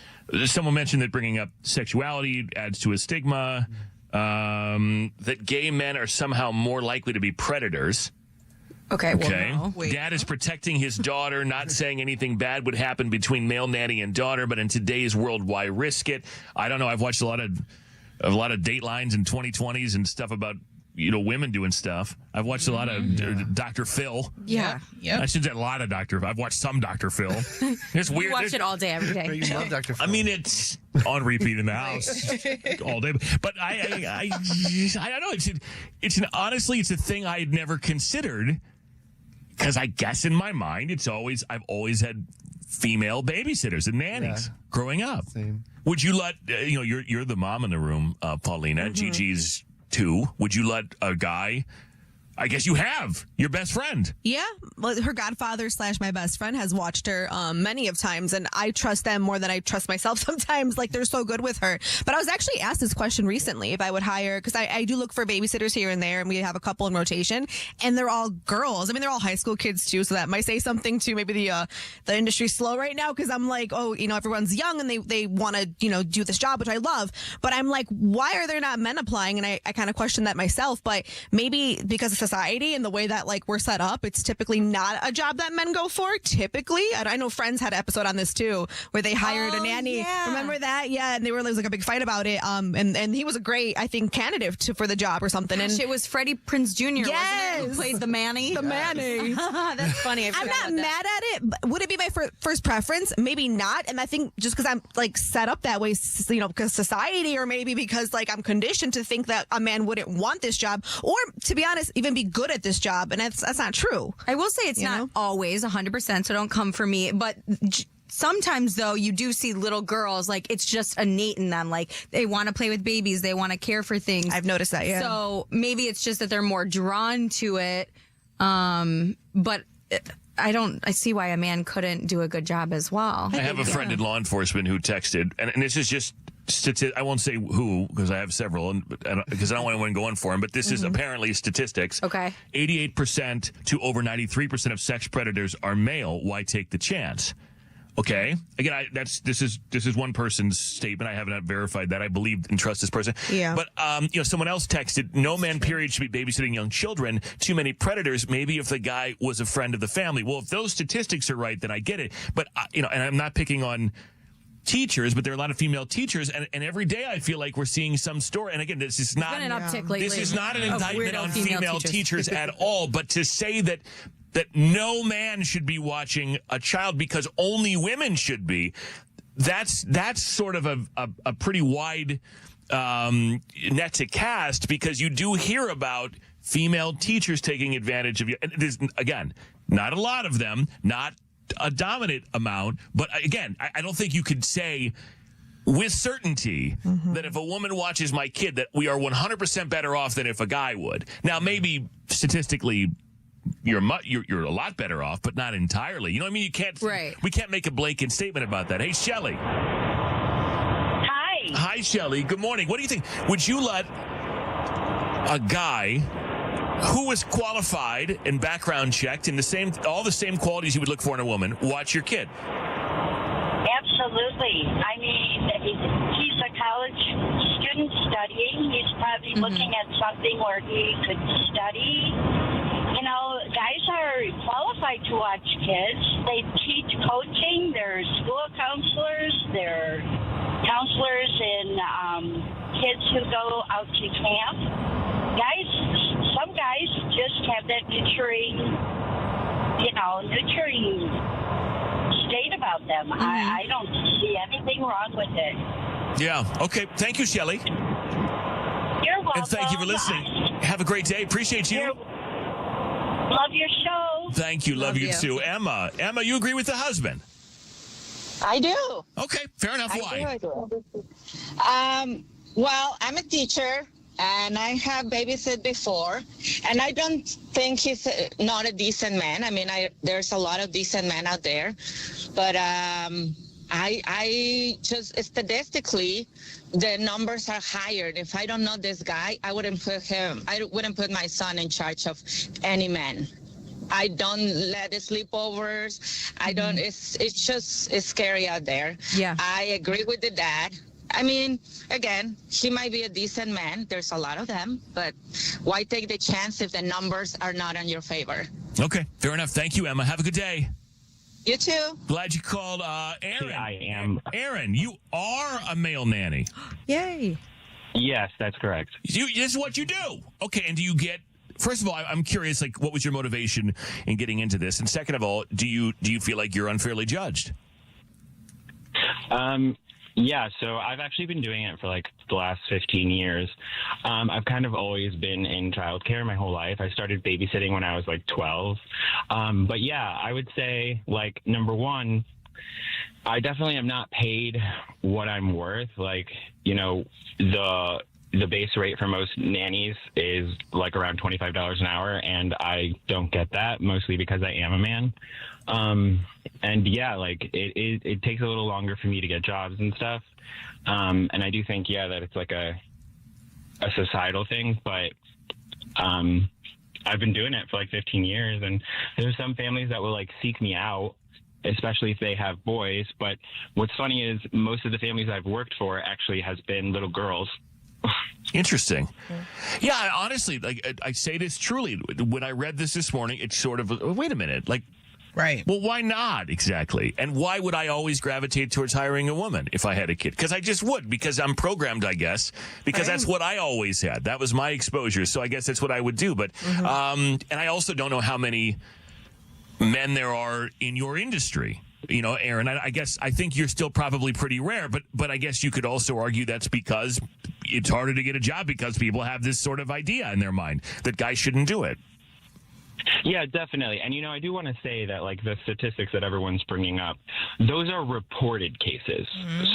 Someone mentioned that bringing up sexuality adds to a stigma. That gay men are somehow more likely to be predators. Okay. Well, no. Dad is protecting his daughter, not saying anything bad would happen between male nanny and daughter, but in today's world, why risk it? I don't know. I've watched a lot of Datelines and 2020s and stuff about, women doing stuff. I've watched a lot of Dr. Phil. Yeah. I should say a lot of Dr. I've watched some Dr. Phil. It's weird. You watch it all day, every day. You love Dr. Phil. I mean, it's on repeat in the house all day. But I don't know. Honestly, it's a thing I had never considered because I guess in my mind, I've always had female babysitters and nannies growing up. Same. Would you let you're the mom in the room, Paulina? Gigi's 2. Would you let a guy? I guess you have your best friend. Yeah, well, her godfather / my best friend has watched her many of times, and I trust them more than I trust myself sometimes. Like, they're so good with her. But I was actually asked this question recently if I would hire, because I do look for babysitters here and there, and we have a couple in rotation, and they're all girls. I mean, they're all high school kids too, so that might say something to maybe the industry's slow right now, because I'm like, everyone's young and they want to do this job, which I love. But I'm like, why are there not men applying? And I kind of question that myself. But maybe because of society and the way that we're set up, it's typically not a job that men go for. Typically, I know Friends had an episode on this too, where they hired a nanny. Yeah. Remember that? Yeah, and there was a big fight about it. And he was a great, I think, candidate for the job or something. Gosh, and it was Freddie Prinze Jr. Yes, wasn't it, who played the Manny. The Manny. That's funny. I'm not mad at it. But would it be my first preference? Maybe not. And I think just because I'm set up that way, because society, or maybe because I'm conditioned to think that a man wouldn't want this job, or to be honest, even be good at this job, and that's not true. I will say it's not always 100%, so don't come for me, but sometimes though you do see little girls, it's just innate in them, they want to play with babies, they want to care for things. I've noticed that. Yeah, so maybe it's just that they're more drawn to it, but I see why a man couldn't do a good job as well. I have a friend in law enforcement who texted, and this is just I won't say who, because I have several, because I don't want anyone going for him, but this is apparently statistics. Okay. 88% to over 93% of sex predators are male. Why take the chance? Okay. Again, this is one person's statement. I haven't verified that. I believe and trust this person. Yeah. But someone else texted, no man period should be babysitting young children. Too many predators. Maybe if the guy was a friend of the family. Well, if those statistics are right, then I get it. But and I'm not picking on teachers, but there are a lot of female teachers, and every day I feel like we're seeing some story. And again, this is not an uptick lately. This is not an indictment on female teachers at all. But to say that no man should be watching a child because only women should be, that's sort of a pretty wide net to cast, because you do hear about female teachers taking advantage of you. And there's, again, not a lot of them, not a dominant amount, but again, I don't think you could say with certainty that if a woman watches my kid, that we are 100% better off than if a guy would. Now, maybe statistically, you're a lot better off, but not entirely. You know what I mean? We can't make a blanket statement about that. Hey, Shelly. Hi, Shelly. Good morning. What do you think? Would you let a guy who was qualified and background checked in all the same qualities you would look for in a woman watch your kid? Absolutely. I mean, he's a college student studying. He's probably looking at something where he could study. Guys are qualified to watch kids. They teach coaching. They're school counselors. They're counselors in kids who go out to camp. Some guys just have that nurturing state about them. I don't see anything wrong with it. Yeah. Okay. Thank you, Shelly. You're welcome. And thank you for listening. Have a great day. Appreciate you. Love your show. Thanh you. Love you too. Emma, you agree with the husband? I do. Okay. Fair enough. Why? I do. Well, I'm a teacher, and I have babysat before, and I don't think he's not a decent man. I mean, there's a lot of decent men out there, but I just statistically, the numbers are higher. If I don't know this guy, I wouldn't put my son in charge of any man. I don't let the sleepovers. I don't. It's scary out there. Yeah. I agree with the dad. I mean, again, he might be a decent man. There's a lot of them, but why take the chance if the numbers are not in your favor? Okay, fair enough. Thank you, Emma. Have a good day. You too. Glad you called. Aaron. I am. Aaron, you are a male nanny. Yay. Yes, that's correct. This is what you do. Okay, and do you get... First of all, I'm curious, like, what was your motivation in getting into this? And second of all, do you feel like you're unfairly judged? Yeah, so I've actually been doing it for like the last 15 years. I've kind of always been in childcare my whole life. I started babysitting when I was like 12. But yeah, I would say, like, number one, I definitely am not paid what I'm worth. Like, you know, the base rate for most nannies is like around $25 an hour, and I don't get that, mostly because I am a man. And yeah, like it takes a little longer for me to get jobs and stuff. And I do think, yeah, that it's like a societal thing, but I've been doing it for like 15 years, and there's some families that will like seek me out, especially if they have boys. But what's funny is most of the families I've worked for actually has been little girls. Interesting. Yeah, honestly, like I say this truly. When I read this morning, it's sort of, wait a minute, like, right. Well, why not exactly? And why would I always gravitate towards hiring a woman if I had a kid? Because I just would, because I'm programmed, I guess, because that's what I always had. That was my exposure. So I guess that's what I would do. But, and I also don't know how many men there are in your industry. You know, Aaron, I think you're still probably pretty rare, but I guess you could also argue that's because it's harder to get a job because people have this sort of idea in their mind that guys shouldn't do it. Yeah, definitely. And, you know, I do want to say that, like, the statistics that everyone's bringing up, those are reported cases.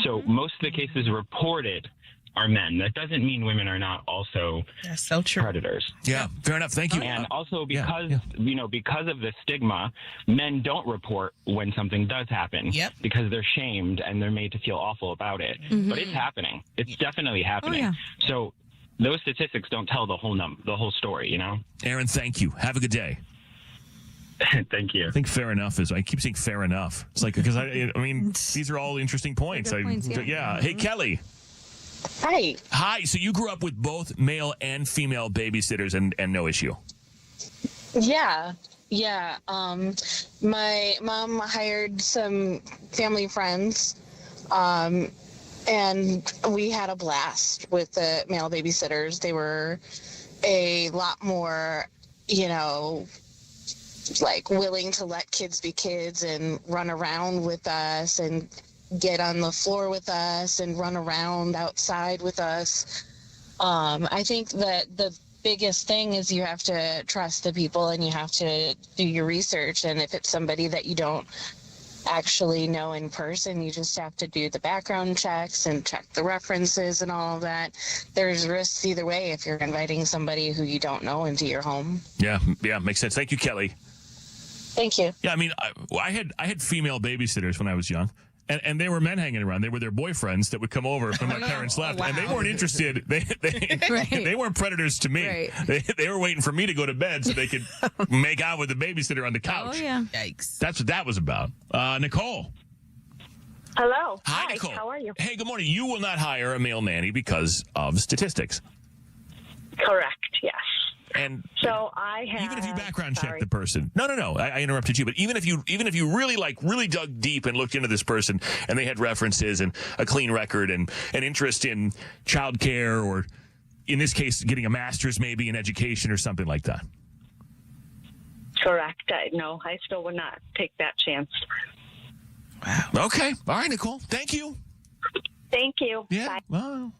So most of the cases reported are men. That doesn't mean women are not also predators. Yeah, fair enough. Thank you. And also because, you know, because of the stigma, men don't report when something does happen because they're shamed and they're made to feel awful about it. But it's happening. It's definitely happening. So those statistics don't tell the whole story, you know? Aaron, thank you. Have a good day. Thank you. I think fair enough I keep saying fair enough. It's like, because I mean, these are all interesting points. Yeah. Hey, Kelly. Hi. So you grew up with both male and female babysitters and no issue. Yeah. My mom hired some family friends, and we had a blast with the male babysitters. They were a lot more, you know, like willing to let kids be kids and run around with us and get on the floor with us and run around outside with us. I think that the biggest thing is you have to trust the people and you have to do your research. And if it's somebody that you don't actually know in person, you just have to do the background checks and check the references and all of that. There's risks either way if you're inviting somebody who you don't know into your home. Yeah, makes sense. Thank you, Kelly. Thank you. Yeah, I mean, I had female babysitters when I was young. And they were men hanging around. They were their boyfriends that would come over when my parents left. And they weren't interested. They weren't predators to me. Right. They were waiting for me to go to bed so they could make out with the babysitter on the couch. Oh, yeah. Yikes. That's what that was about. Nicole. Hello. Hi, Nicole. How are you? Hey, good morning. You will not hire a male nanny because of statistics. Correct, yes. And so I have, even if you background check the person, no, I interrupted you. But even if you really dug deep and looked into this person, and they had references and a clean record and an interest in childcare, or in this case, getting a master's maybe in education or something like that. Correct. No, I still would not take that chance. Wow. Okay. All right, Nicole. Thank you. Thank you. Yeah. Bye. Well,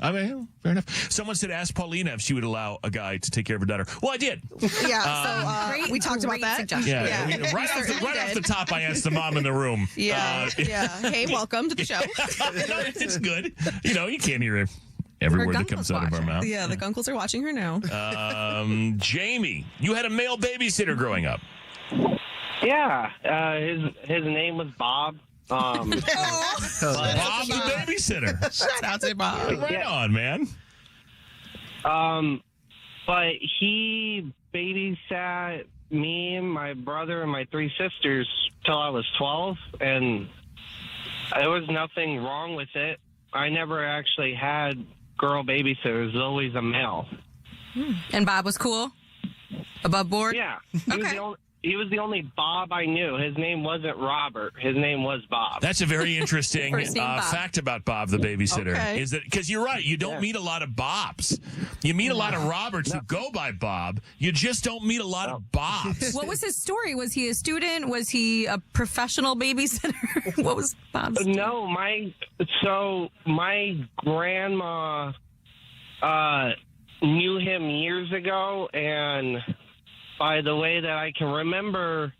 I mean, fair enough. Someone said, ask Paulina if she would allow a guy to take care of her daughter. Well, I did. Yeah, we talked about that. Yeah. I mean, right off the top, I asked the mom in the room. Yeah. Hey, welcome to the show. It's good. You know, you can't hear every word that comes out of our mouth. Yeah, the gunkles are watching her now. Jamie, you had a male babysitter growing up. Yeah. His name was Bob. Bob the babysitter. Shout out to Bob. Right on, man. But he babysat me, my brother, and my three sisters till I was 12, and there was nothing wrong with it. I never actually had girl babysitters. It was always a male. And Bob was cool? Above board? Yeah. He was the only Bob I knew. His name wasn't Robert. His name was Bob. That's a very interesting fact about Bob, the babysitter. Okay. Is that because you're right? You don't meet a lot of Bobs. You meet a lot of Roberts who go by Bob. You just don't meet a lot of Bobs. What was his story? Was he a student? Was he a professional babysitter? What was Bob's story? No, my grandma knew him years ago, and by the way that I can remember,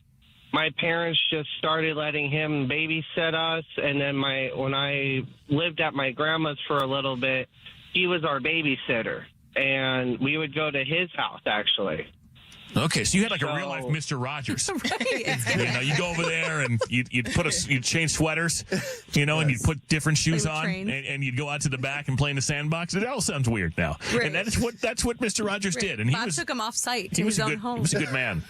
my parents just started letting him babysit us, and then when I lived at my grandma's for a little bit, he was our babysitter, and we would go to his house, actually. Okay, so you had like a real life Mr. Rogers. Right. You go over there and you'd change sweaters, and you'd put different shoes on, and you'd go out to the back and play in the sandbox. It all sounds weird now, Right. and that's what Mr. Rogers did. And Bob took him off site to his own home. He was a good man.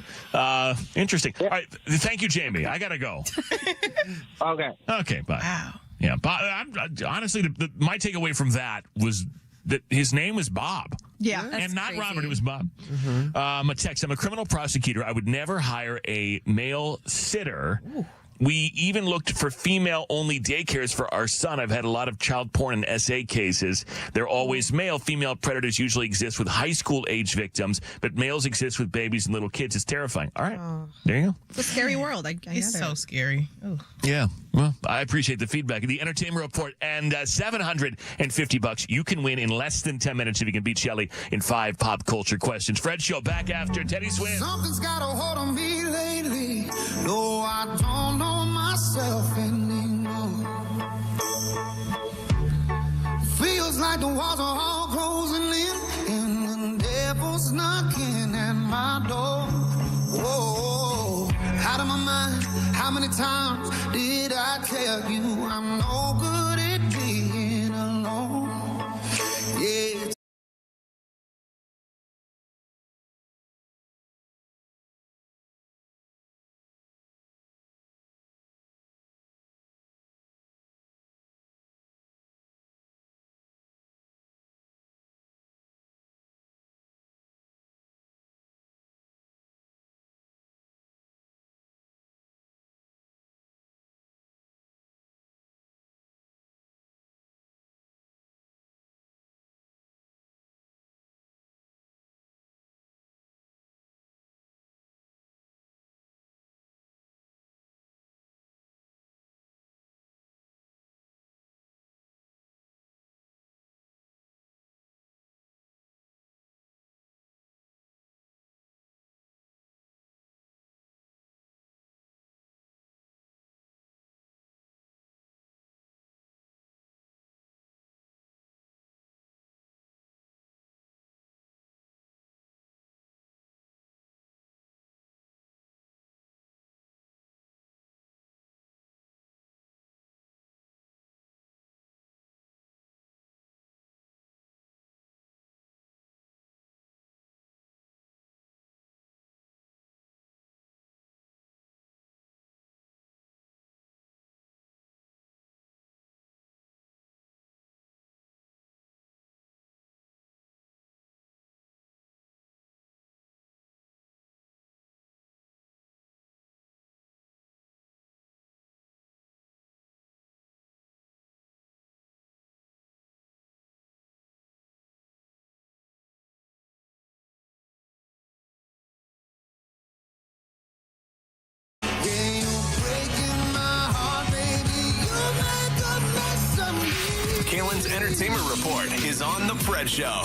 Interesting. All right, thank you, Jamie. I gotta go. Okay, bye. Wow. Yeah, Bob. Honestly, my takeaway from that was that his name was Bob. Yeah. And not crazy. Robert, it was Bob. A text. I'm a criminal prosecutor. I would never hire a male sitter. Ooh. We even looked for female-only daycares for our son. I've had a lot of child porn and SA cases. They're always male. Female predators usually exist with high school-age victims, but males exist with babies and little kids. It's terrifying. All right. There you go. It's a scary world. It's so scary. Ooh. Yeah. Well, I appreciate the feedback. The entertainment report and $750 you can win in less than 10 minutes if you can beat Shelley in 5 pop culture questions. Fred Show back after Teddy Swift. Something's got a hold on me lately. No, I don't know myself anymore. Feels like the walls are all closing in and the devil's knocking at my door. Whoa, out of my mind. How many times did I tell you I'm no good at being alone? Yeah. Kaelin's entertainment report is on The Fred Show.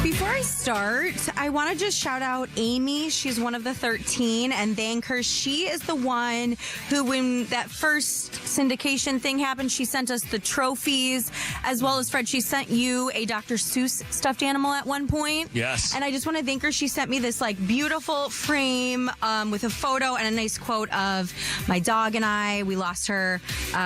Before I start, I want to just shout out Amy. She's one of the 13 and thank her. She is the one who, when that first syndication thing happened, she sent us the trophies, as well as Fred, she sent you a Dr. Seuss stuffed animal at one point. Yes. And I just want to thank her. She sent me this like beautiful frame with a photo and a nice quote of my dog and I. We lost her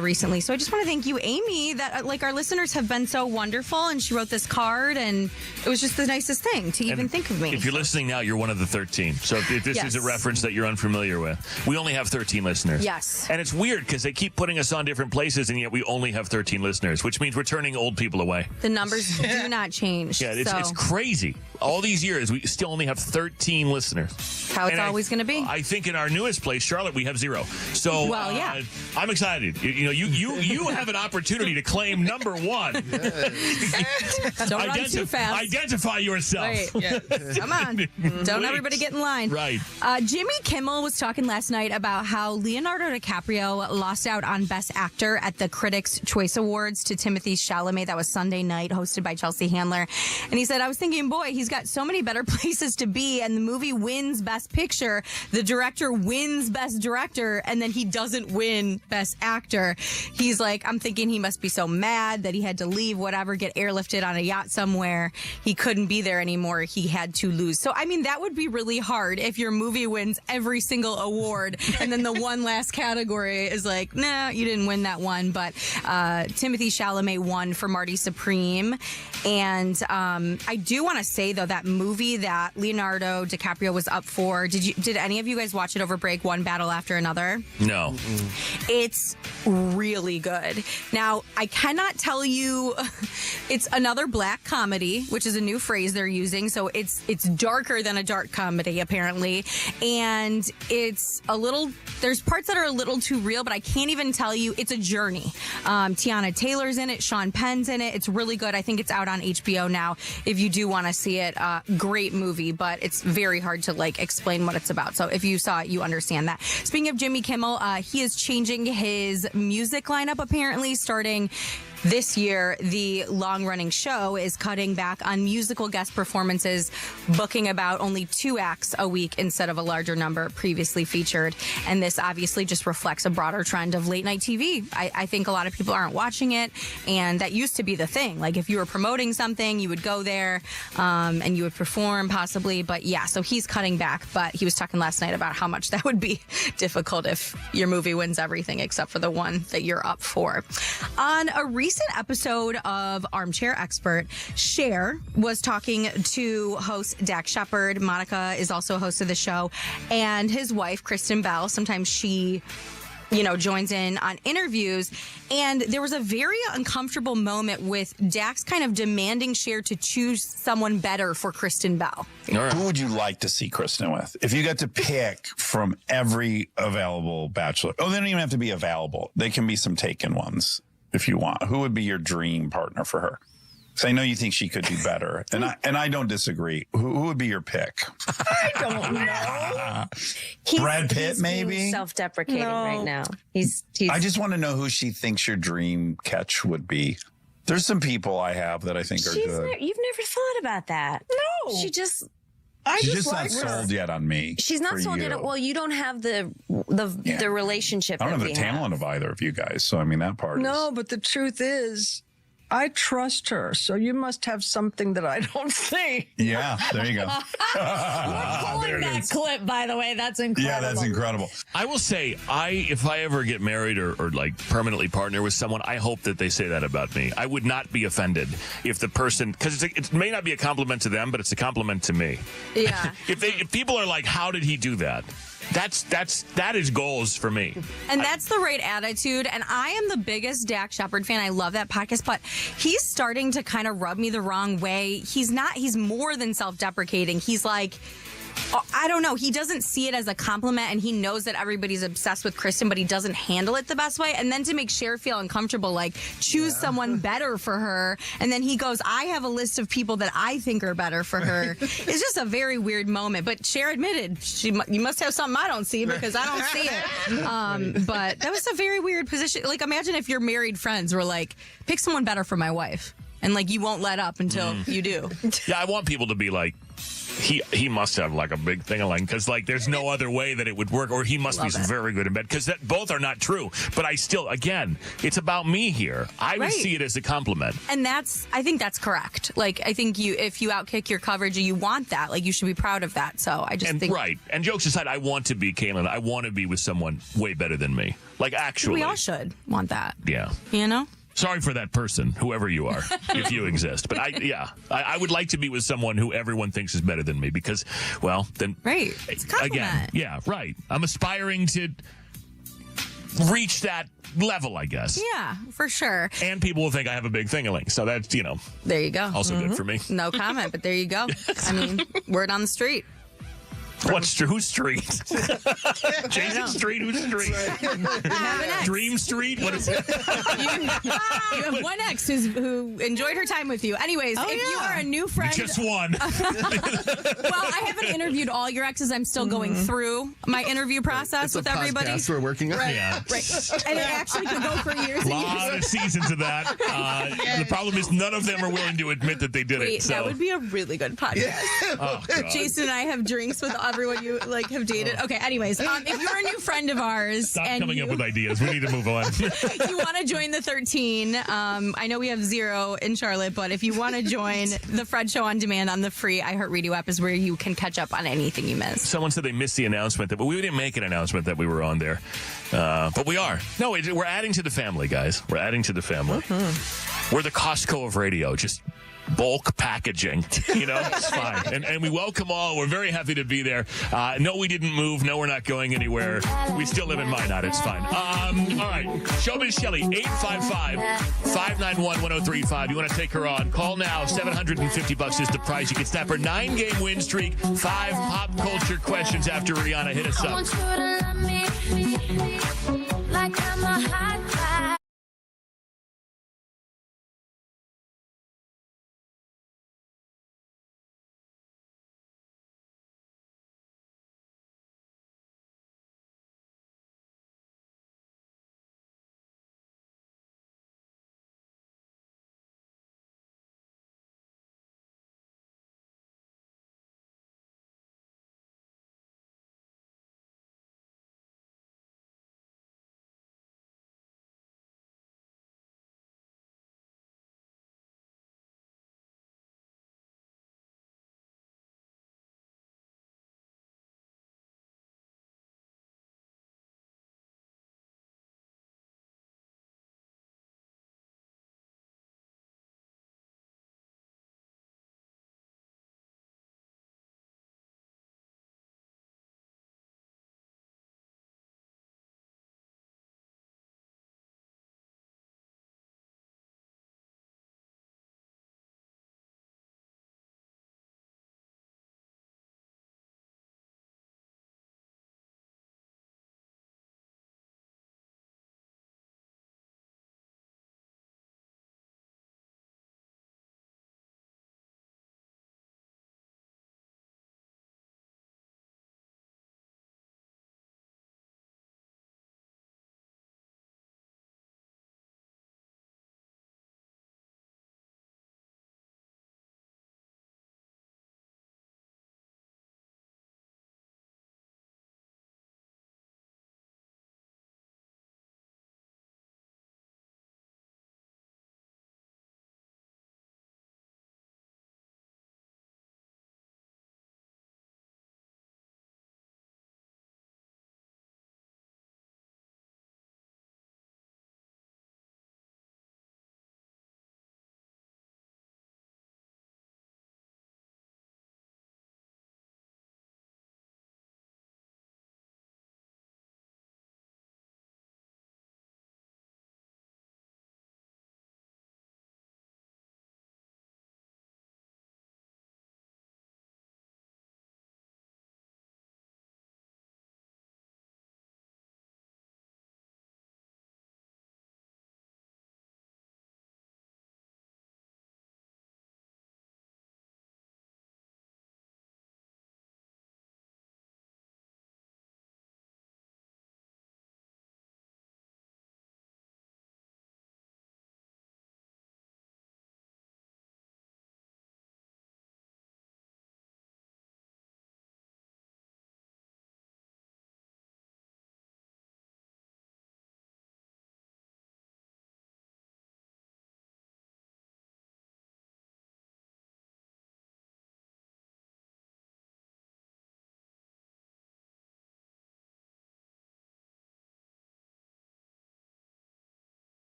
recently. So I just want to thank you, Amy, that like our listeners have been so wonderful. And she wrote this card, and it was just the nicest thing to even think of me. If you're listening now, you're one of the 13. So if this is a reference that you're unfamiliar with, we only have 13 listeners. Yes. And it's weird because they keep putting us on different places, and yet we only have 13 listeners, which means we're turning old people away. The numbers do not change. Yeah, it's crazy. All these years, we still only have 13 listeners. How it's always going to be. I think in our newest place, Charlotte, we have 0. So I'm excited. You have an opportunity to claim number 1. Don't run too fast. Identify yourself. Right. Come on. Don't everybody get in line. Right. Jimmy Kimmel was talking last night about how Leonardo DiCaprio lost out on Best Actor at the Critics' Choice Awards to Timothée Chalamet. That was Sunday night, hosted by Chelsea Handler. And he said, I was thinking, boy, he's got so many better places to be, and the movie wins Best Picture. The director wins Best Director, and then he doesn't win Best Actor. He's like, I'm thinking he must be so mad that he had to leave, whatever, get airlifted on a yacht somewhere. He couldn't be there anymore. He had to lose. So, I mean, that would be really hard if your movie wins every single award, and then the one last category is like, nah, you didn't win that one. But Timothée Chalamet won for Marty Supreme. And I do want to say, though, that movie that Leonardo DiCaprio was up for, did any of you guys watch it over break, One Battle After Another? No. It's really good. Now, I cannot tell you, it's another black comedy, which is a new phrase they're using. So it's darker than a dark comedy, apparently. And it's there's parts that are a little too real, but I can't even tell you. It's a journey. Tiana Taylor's in it. Sean Penn's in it. It's really good. I think it's out on HBO now if you do want to see it. Great movie, but it's very hard to explain what it's about. So if you saw it, you understand that. Speaking of Jimmy Kimmel, he is changing his music lineup, apparently, starting this year. The long-running show is cutting back on musical guest performances, booking about only 2 acts a week instead of a larger number previously featured. And this obviously just reflects a broader trend of late-night TV. I think a lot of people aren't watching it, and that used to be the thing. Like, if you were promoting something, you would go there and you would perform, possibly. But yeah, so he's cutting back. But he was talking last night about how much that would be difficult if your movie wins everything except for the one that you're up for. On a recent episode of Armchair Expert, Cher was talking to host Dax Shepard. Monica is also a host of the show, and his wife, Kristen Bell. Sometimes she joins in on interviews. And there was a very uncomfortable moment with Dax kind of demanding Cher to choose someone better for Kristen Bell. Who would you like to see Kristen with? If you got to pick from every available bachelor. Oh, they don't even have to be available. They can be some taken ones if you want. Who would be your dream partner for her? So I know you think she could do better, and I don't disagree. Who would be your pick? I don't know. Brad Pitt, maybe? Being self-deprecating right now. He's. I just want to know who she thinks your dream catch would be. There's some people I have that I think are good. You've never thought about that. No. She's just not sold yet on me. She's not sold yet. Well, you don't have the relationship. I don't have the talent of either of you guys. So I mean, that part. No, but the truth is, I trust her, so you must have something that I don't see. Yeah, there you go. We're pulling that clip, by the way. That's incredible. Yeah, that's incredible. I will say, if I ever get married or permanently partner with someone, I hope that they say that about me. I would not be offended if the person, because it may not be a compliment to them, but it's a compliment to me. Yeah. If people are like, how did he do that? That is goals for me. And that's the right attitude. And I am the biggest Dax Shepard fan. I love that podcast, but he's starting to kind of rub me the wrong way. He's more than self-deprecating. He's like, I don't know. He doesn't see it as a compliment, and he knows that everybody's obsessed with Kristen, but he doesn't handle it the best way. And then to make Cher feel uncomfortable, like, choose someone better for her. And then he goes, I have a list of people that I think are better for her. It's just a very weird moment. But Cher admitted, you must have something I don't see because I don't see it. But that was a very weird position. Like, imagine if your married friends were like, pick someone better for my wife. And, like, you won't let up until you do. Yeah, I want people to be like, he must have like a big thing-a-ling because there's no other way that it would work, or he must be very good in bed, because both are not true. But I still, again, it's about me here. I would see it as a compliment. And I think that's correct. Like, I think if you outkick your coverage, you want that. Like, you should be proud of that. So I just think. Right. And jokes aside, I want to be Kaelin. I want to be with someone way better than me. Like, actually. We all should want that. Yeah. You know? Sorry for that person, whoever you are, if you exist. But I would like to be with someone who everyone thinks is better than me because, well, then. Right. It's a compliment. Again, yeah, right. I'm aspiring to reach that level, I guess. Yeah, for sure. And people will think I have a big thingaling. So that's, There you go. Also good for me. No comment, but there you go. I mean, word on the street. Whose street? Jason Street? Whose street? Dream Street? What is it? You have one ex who enjoyed her time with you. Anyways, if you are a new friend. Just one. Well, I haven't interviewed all your exes. I'm still going through my interview process with everybody. Podcast we're working on. Right. Yeah. Right. And it actually could go for years and A lot of seasons of that. The problem is none of them are willing to admit that they did it. So. That would be a really good podcast. Oh, God. Jason and I have drinks with everyone you have dated. Okay, anyways, if you're a new friend of ours, Stop coming up with ideas. We need to move on. You want to join the 13? I know we have 0 in Charlotte, but if you want to join the Fred Show on demand on the free iHeartRadio app, is where you can catch up on anything you missed. Someone said they missed the announcement, but we didn't make an announcement that we were on there. But we are. No, we're adding to the family, guys. We're adding to the family. We're the Costco of radio. Just bulk packaging, it's fine. And we welcome all. We're very happy to be there. No, we didn't move. No, we're not going anywhere. We still live in Minot. It's fine. All right. Showbiz Shelly, 855-591-1035. You want to take her on? Call now. $750 is the prize. You can snap her 9-game win streak. 5 pop culture questions after Rihanna. Hit us up.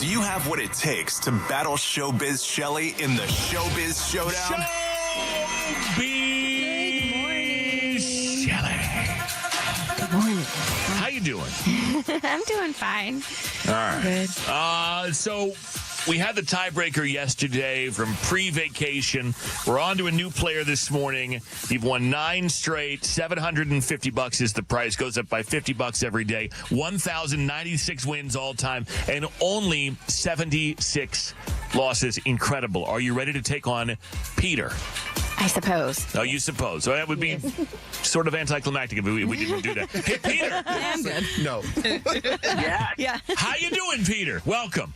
Do you have what it takes to battle Showbiz Shelly in the Showbiz Showdown? Showbiz Shelly. Good morning. How you doing? I'm doing fine. All right. Good. So we had the tiebreaker yesterday from pre-vacation. We're on to a new player this morning. You've won 9 straight. $750 is the price. Goes up by $50 every day. 1,096 wins all time, and only 76 losses. Incredible. Are you ready to take on Peter? I suppose. Oh, you suppose. So that would be sort of anticlimactic if we didn't do that. Hey, Peter. Yeah, I'm good. No. Yeah. How you doing, Peter? Welcome.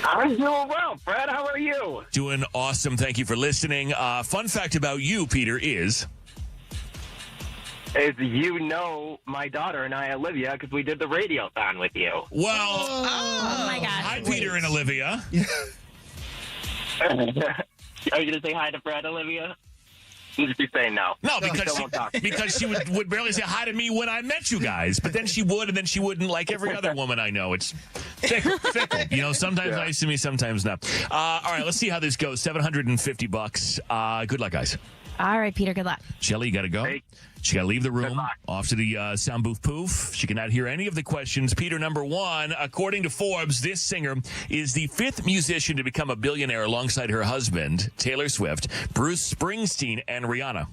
I'm doing well, Fred. How are you? Doing awesome. Thank you for listening. Fun fact about you, Peter, is... As you know, my daughter and I, Olivia, because we did the radiothon with you. Well, oh my God. Hi, Peter and Olivia. Are you going to say hi to Fred, Olivia? She's saying no. No, because she would barely say hi to me when I met you guys, but then she would, and then she wouldn't, like every other woman I know. It's fickle. You know, sometimes nice to me, sometimes not. All right, let's see how this goes. $750. Good luck, guys. All right, Peter, good luck. Shelly, you got to go. She got to leave the room, off to the sound booth poof. She cannot hear any of the questions. Peter, number 1, according to Forbes, this singer is the 5th musician to become a billionaire alongside her husband, Taylor Swift, Bruce Springsteen, and Rihanna.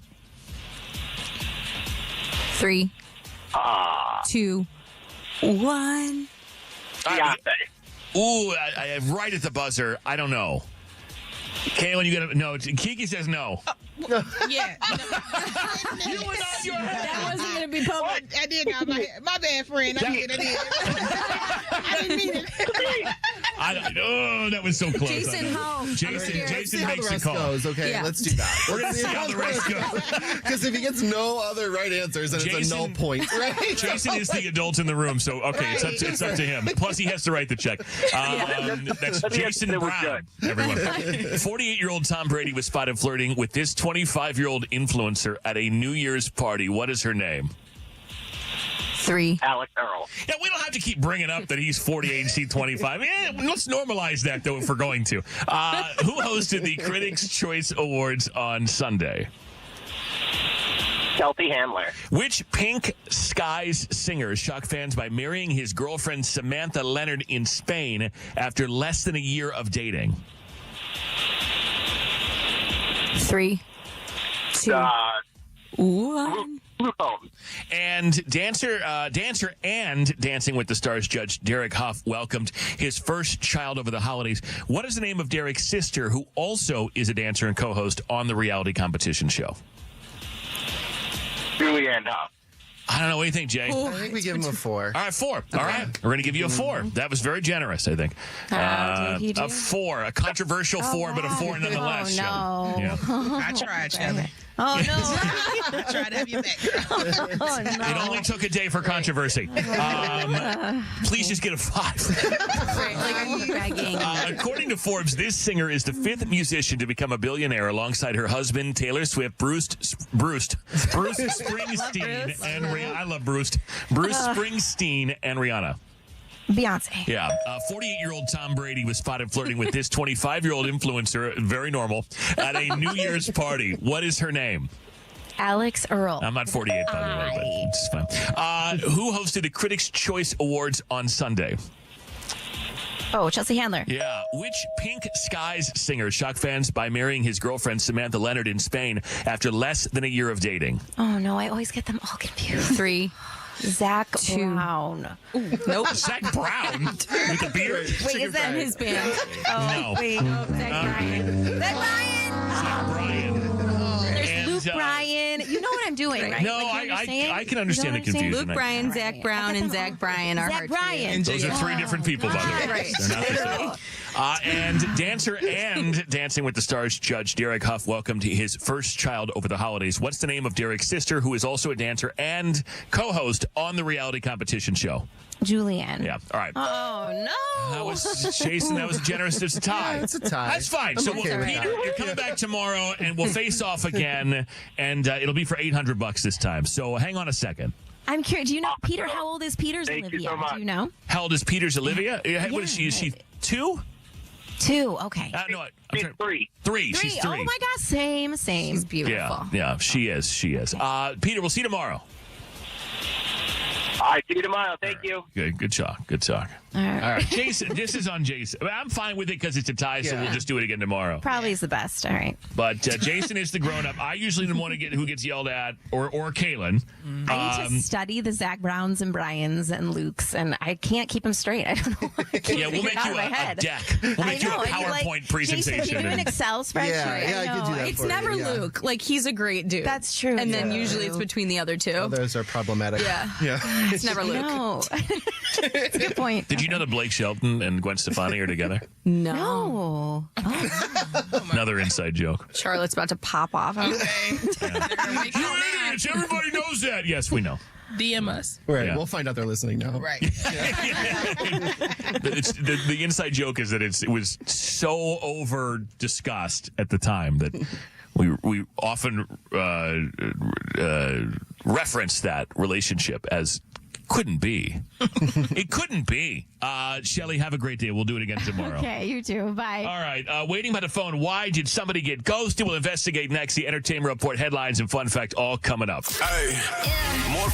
3, 2, 1. Ooh, I right at the buzzer. I don't know. Kaelin, you got to no. KeKe says no. Yeah. You were not your head. That wasn't going to be public. I did not. My bad, friend. I did. I didn't mean it. That was so close. Jason, home. Jason how makes the rest the call. goes. Okay, Yeah. let's do that. We're going to see how the rest goes. Because if he gets no other right answers, then it's a null point, right? Jason is the adult in the room, so okay, it's up to him. Plus, he has to write the check. That's Jason Brown, everyone. 48-year-old Tom Brady was spotted flirting with this 25-year-old influencer at a New Year's party. What is her name? 3. Alex Earl. Yeah, we don't have to keep bringing up that he's 48 and she's 25. Yeah, let's normalize that, though, if we're going to. Who hosted the Critics' Choice Awards on Sunday? Chelsea Handler. Which Pink Skies singer shocked fans by marrying his girlfriend Samantha Leonard in Spain after less than a year of dating? 3, 2, 1. And dancer and Dancing with the Stars judge Derek Huff welcomed his first child over the holidays. What is the name of Derek's sister, who also is a dancer and co-host on the reality competition show? Julianne Huff. I don't know. What do you think, Jay? I think we give him a 4. All right, 4. All right. We're going to give you a 4. That was very generous, I think. A 4. A controversial 4, but a 4 nonetheless. Oh, no. Yeah. I tried, Shelly. Oh, no. I tried to have you back. Oh, no. It only took a day for controversy. Please just get a 5. I'm begging. According to Forbes, this singer is the 5th musician to become a billionaire alongside her husband, Taylor Swift, Bruce Springsteen, and Rihanna. I love Bruce. Bruce Springsteen and Rihanna. Beyonce. Yeah. 48-year-old Tom Brady was spotted flirting with this 25-year-old influencer, very normal, at a New Year's party. What is her name? Alex Earl. I'm not 48, by the way, but it's fine. Who hosted the Critics' Choice Awards on Sunday? Oh, Chelsea Handler. Yeah. Which Pink Skies singer shocked fans by marrying his girlfriend Samantha Leonard in Spain after less than a year of dating? Oh, no. I always get them all confused. 3. Zach Brown. Ooh, nope. Zach Brown with the beard. Wait, is that his band? No. Wait. Oh, Zach Bryan. Zach Bryan. Zach Bryan. There's Luke Bryan. You know what I'm doing, right? No, like I can understand the confusion. Luke Bryan, Zach Brown, and Zach Bryan are Zach Bryan. Those are 3 different people, by the way. Right. They're not the same. And dancer and Dancing with the Stars judge Derek Huff welcomed his first child over the holidays. What's the name of Derek's sister, who is also a dancer and co-host on the reality competition show? Julianne. Yeah. All right. Oh, no. That was Jason. That was generous. It's a tie. It's a tie. That's fine. So, Peter, you're coming back tomorrow, and we'll face off again, and it'll be for $800 this time. So, hang on a second. I'm curious. Do you know, Peter, how old is Peter's Thank you Olivia? so much. Do you know? How old is Peter's Olivia? What is she? Is she 2? 2. Okay. No, She's 3. 3. She's 3. Oh my gosh, same. She's beautiful. Yeah, she is. Peter, we'll see you tomorrow. All right, see you tomorrow. Thank you. Good talk. All right. Jason, this is on Jason. I'm fine with it because it's a tie, so we'll just do it again tomorrow. Probably is the best. All right. But Jason is the grown-up. I usually the one who gets yelled at, or Kaelin. I need to study the Zach Browns and Bryans and Lukes, and I can't keep them straight. I don't know. We'll make you a deck. We'll make you a PowerPoint presentation. Jason, can you do an Excel spreadsheet? Yeah, I can do that. It's never Luke. Like, he's a great dude. That's true. And then usually it's between the other two. Others are problematic. Yeah. It's never Luke. No. That's a good point. Did you know that Blake Shelton and Gwen Stefani are together? No. Another inside joke. Charlotte's about to pop off. Okay. Everybody knows that. Yes, we know. DM us. Right. Yeah. We'll find out they're listening now. Right. The inside joke is that it was so over discussed at the time that we often reference that relationship as couldn't be. It couldn't be. Shelly, have a great day. We'll do it again tomorrow. Okay, you too. Bye. All right. Waiting by the phone. Why did somebody get ghosted? We'll investigate next. The Entertainment Report headlines and fun fact all coming up. Hey, more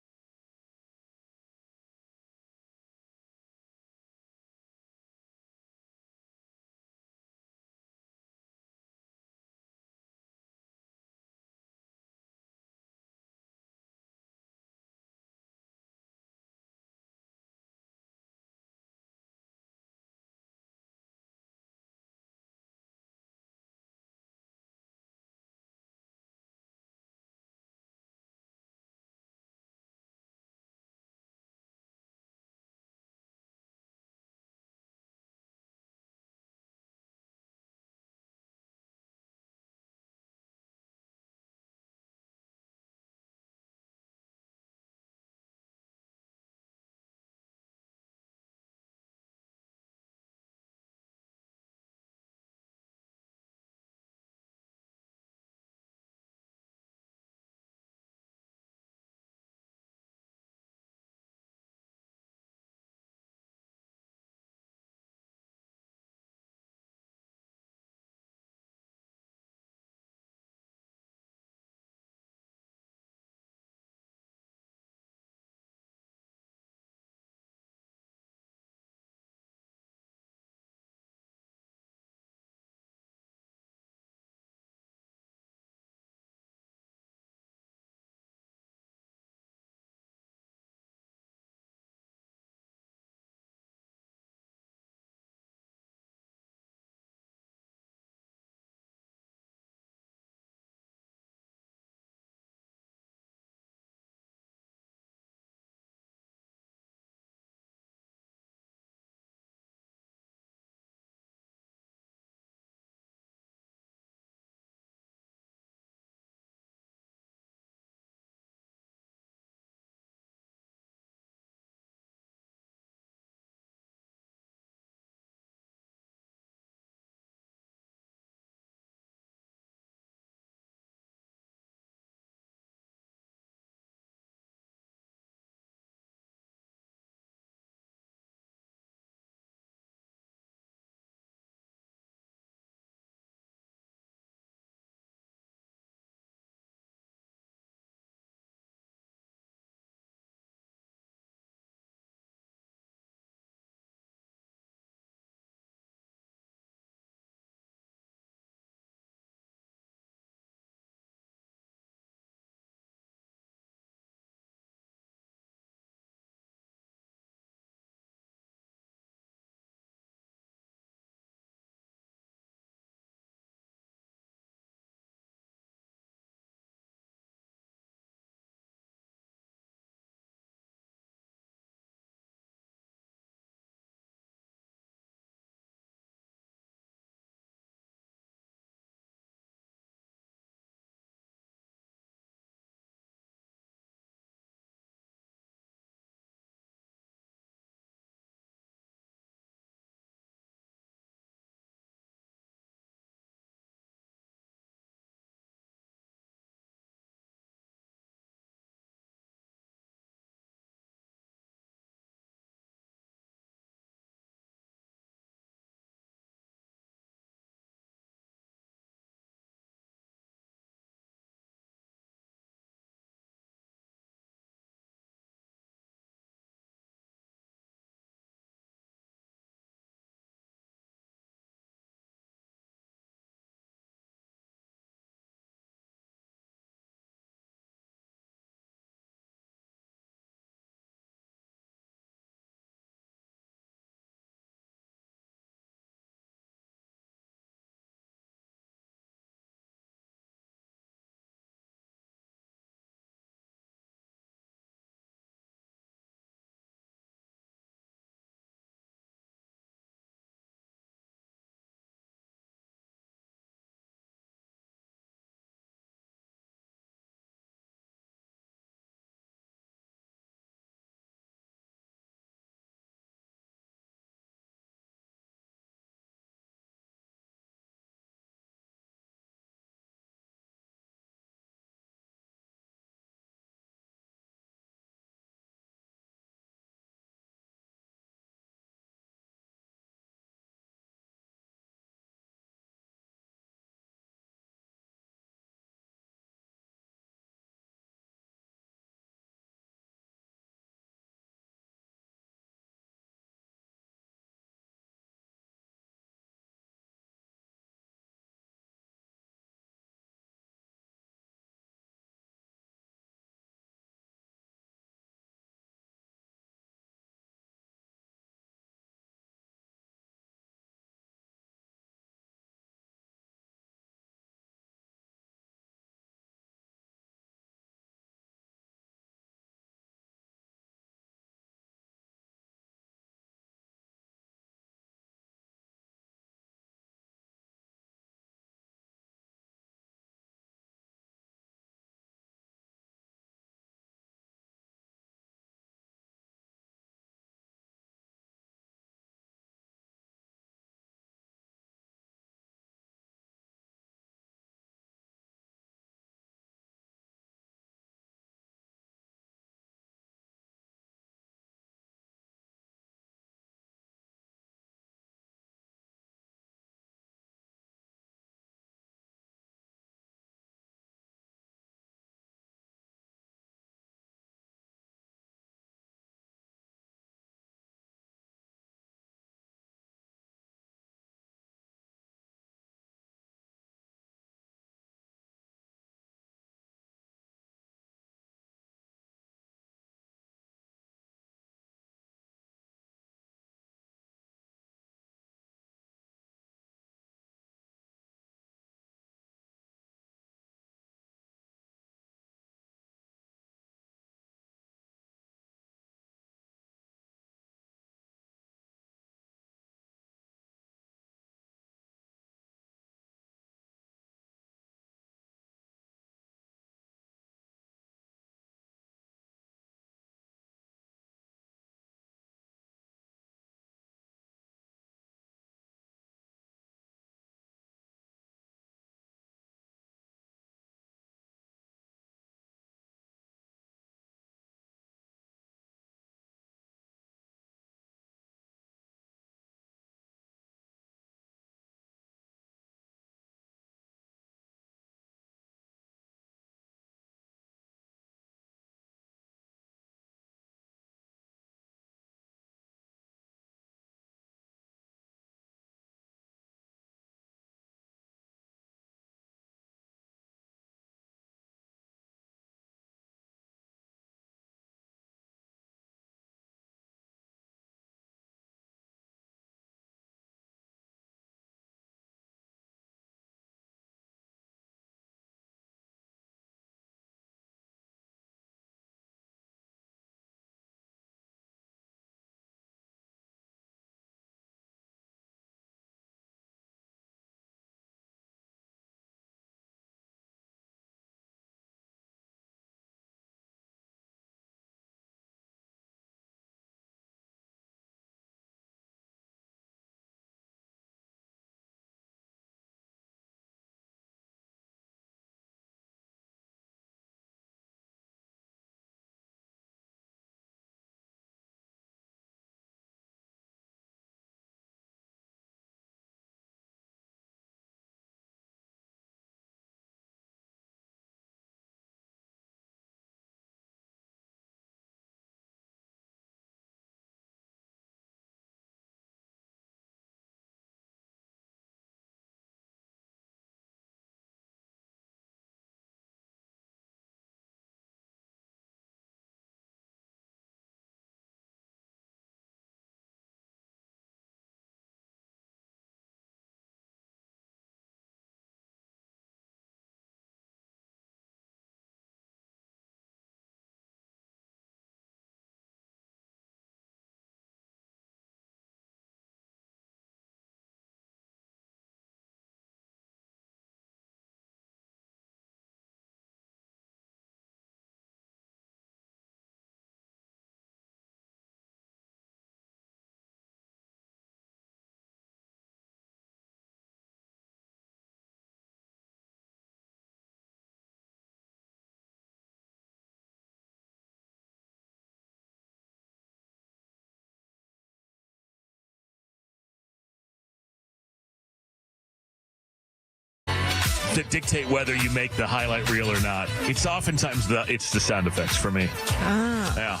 that dictate whether you make the highlight reel or not. It's oftentimes it's the sound effects for me. Yeah.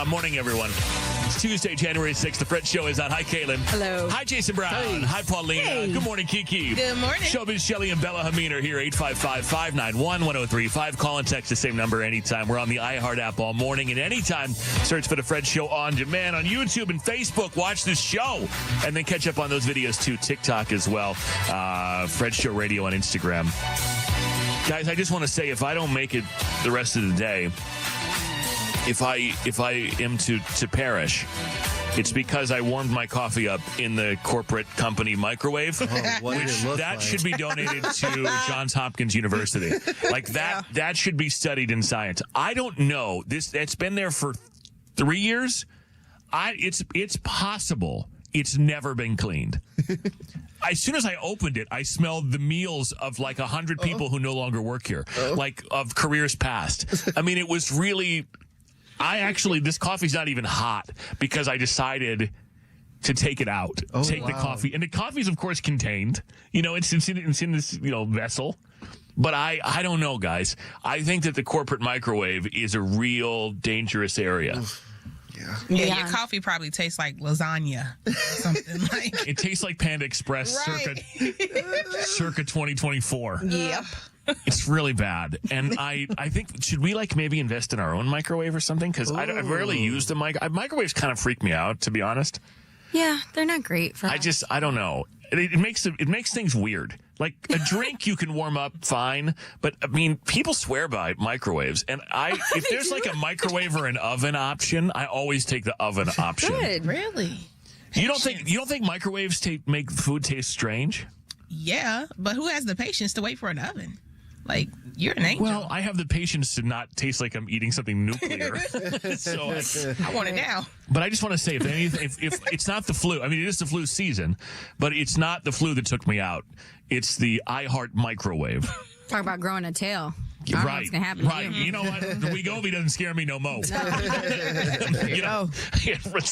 Morning, everyone. It's Tuesday, January 6th. The Fred Show is on. Hi, Kaelin. Hello. Hi, Jason Brown. Hey. Hi, Paulina. Hey. Good morning, KeKe. Good morning. Showbiz Shelley and Bella Hameen are here. 855-591-1035. Call and text the same number anytime. We're on the iHeart app all morning and anytime. Search for The Fred Show on demand on YouTube and Facebook. Watch this show and then catch up on those videos too. TikTok as well. Fred Show Radio on Instagram. Guys, I just want to say, if I don't make it the rest of the day, if I am to perish, it's because I warmed my coffee up in the corporate company microwave, which should be donated to Johns Hopkins University. Like that should be studied in science. I don't know. It's been there for 3 years. It's possible it's never been cleaned. As soon as I opened it, I smelled the meals of like 100 people who no longer work here, like of careers past. I mean, it was really. This coffee's not even hot because I decided to take it out, the coffee. And the coffee's, of course, contained. It's in this, vessel. But I don't know, guys. I think that the corporate microwave is a real dangerous area. Yeah, your coffee probably tastes like lasagna or something like. It tastes like Panda Express circa 2024. Yep. It's really bad. And I think, should we maybe invest in our own microwave or something? Because I've rarely used a microwaves kind of freak me out, to be honest. Yeah, they're not great for us. I don't know. It makes things weird. Like a drink you can warm up fine, but I mean, people swear by microwaves, and if there's like a microwave or an oven option, I always take the oven option. Good, really? You don't think microwaves make food taste strange? Yeah, but who has the patience to wait for an oven? Like, you're an angel. Well, I have the patience to not taste like I'm eating something nuclear. So I want it now. But I just want to say, if it's not the flu, I mean, it is the flu season, but it's not the flu that took me out. It's the iHeart microwave. Talk about growing a tail. I don't know what's gonna happen to you. You know what? The Wegovy doesn't scare me no more.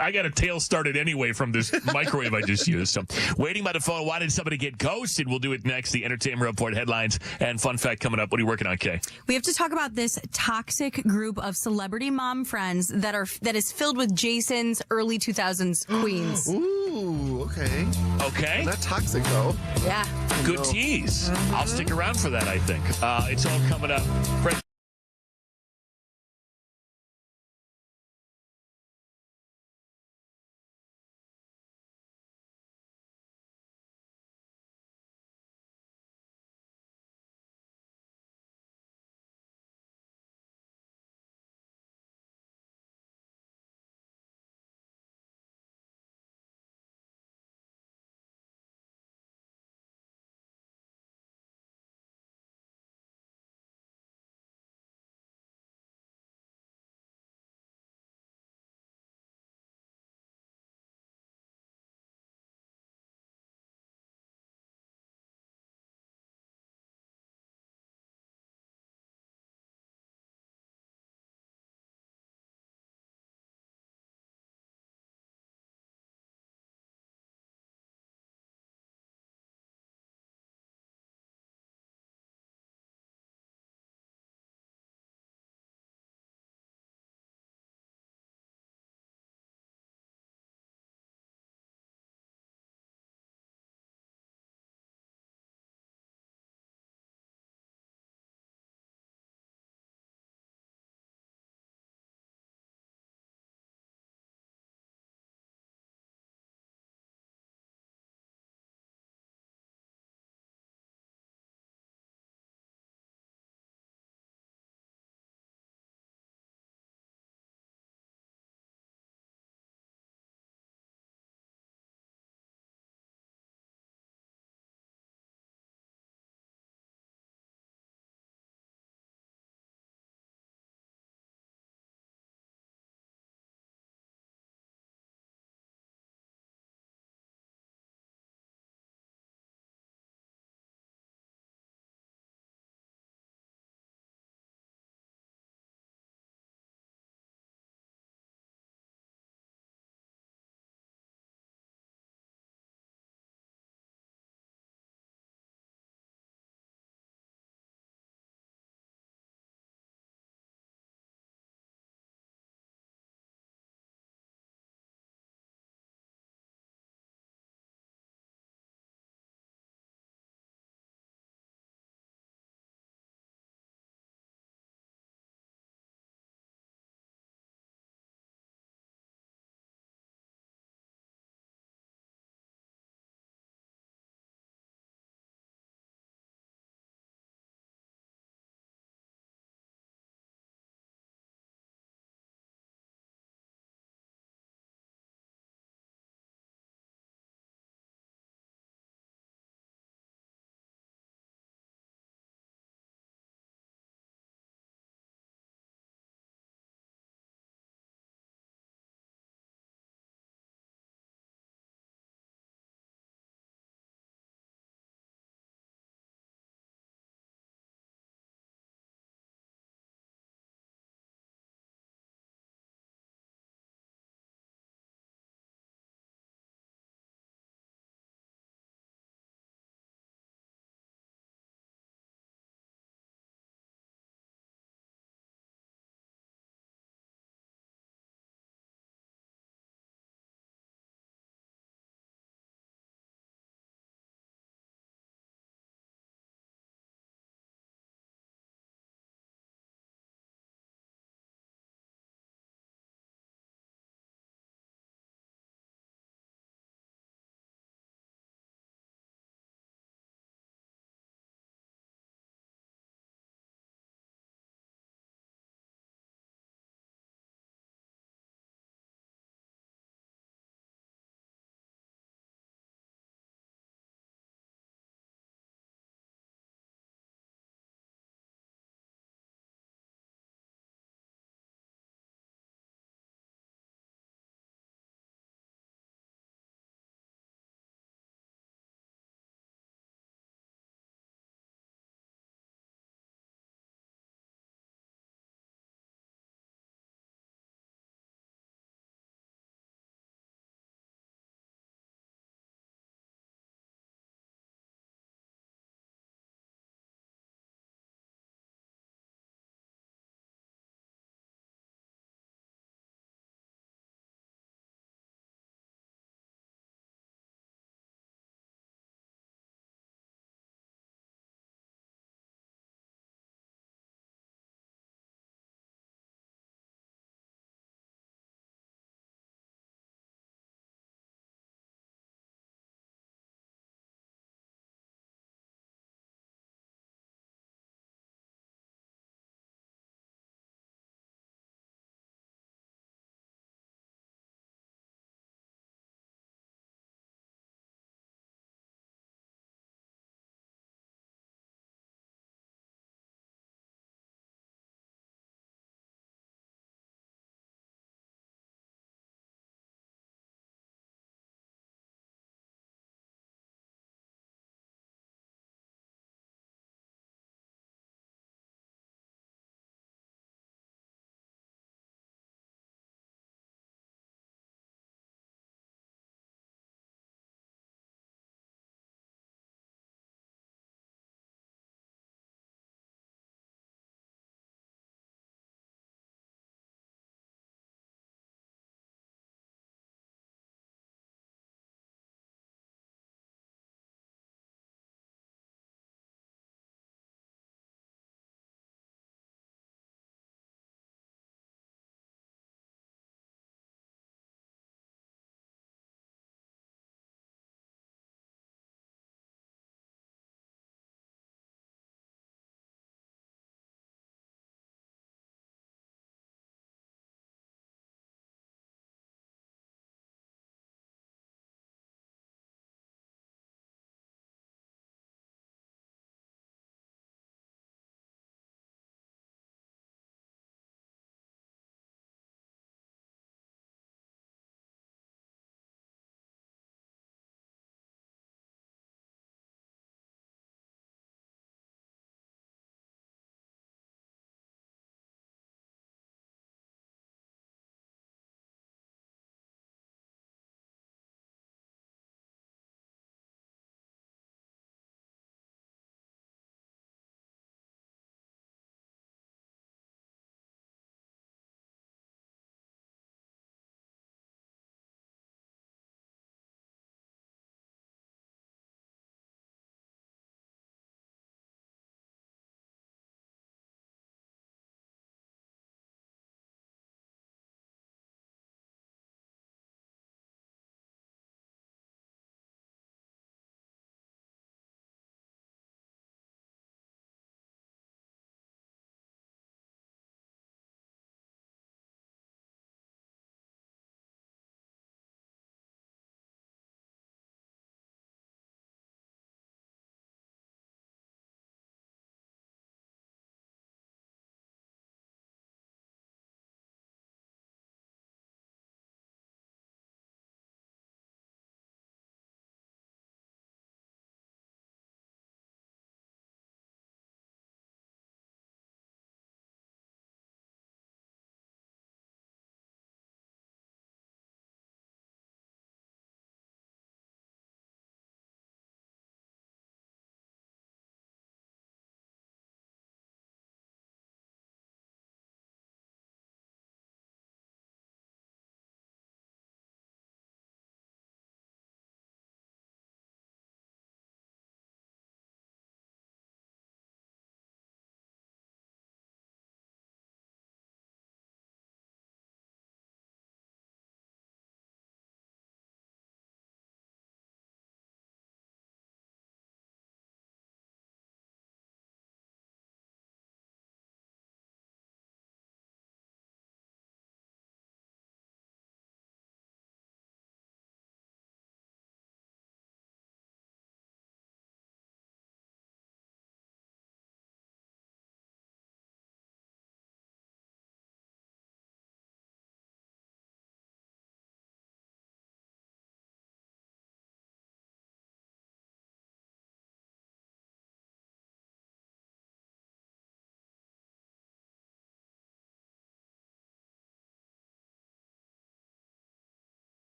I got a tail started anyway from this microwave I just used. So, waiting by the phone. Why did somebody get ghosted? We'll do it next. The Entertainment Report headlines and fun fact coming up. What are you working on, Kay? We have to talk about this toxic group of celebrity mom friends that is filled with Jason's early 2000s queens. Ooh, okay. Okay. Not toxic though. Yeah. Good tease. I'll stick around for that, I think. It's all coming up. Fred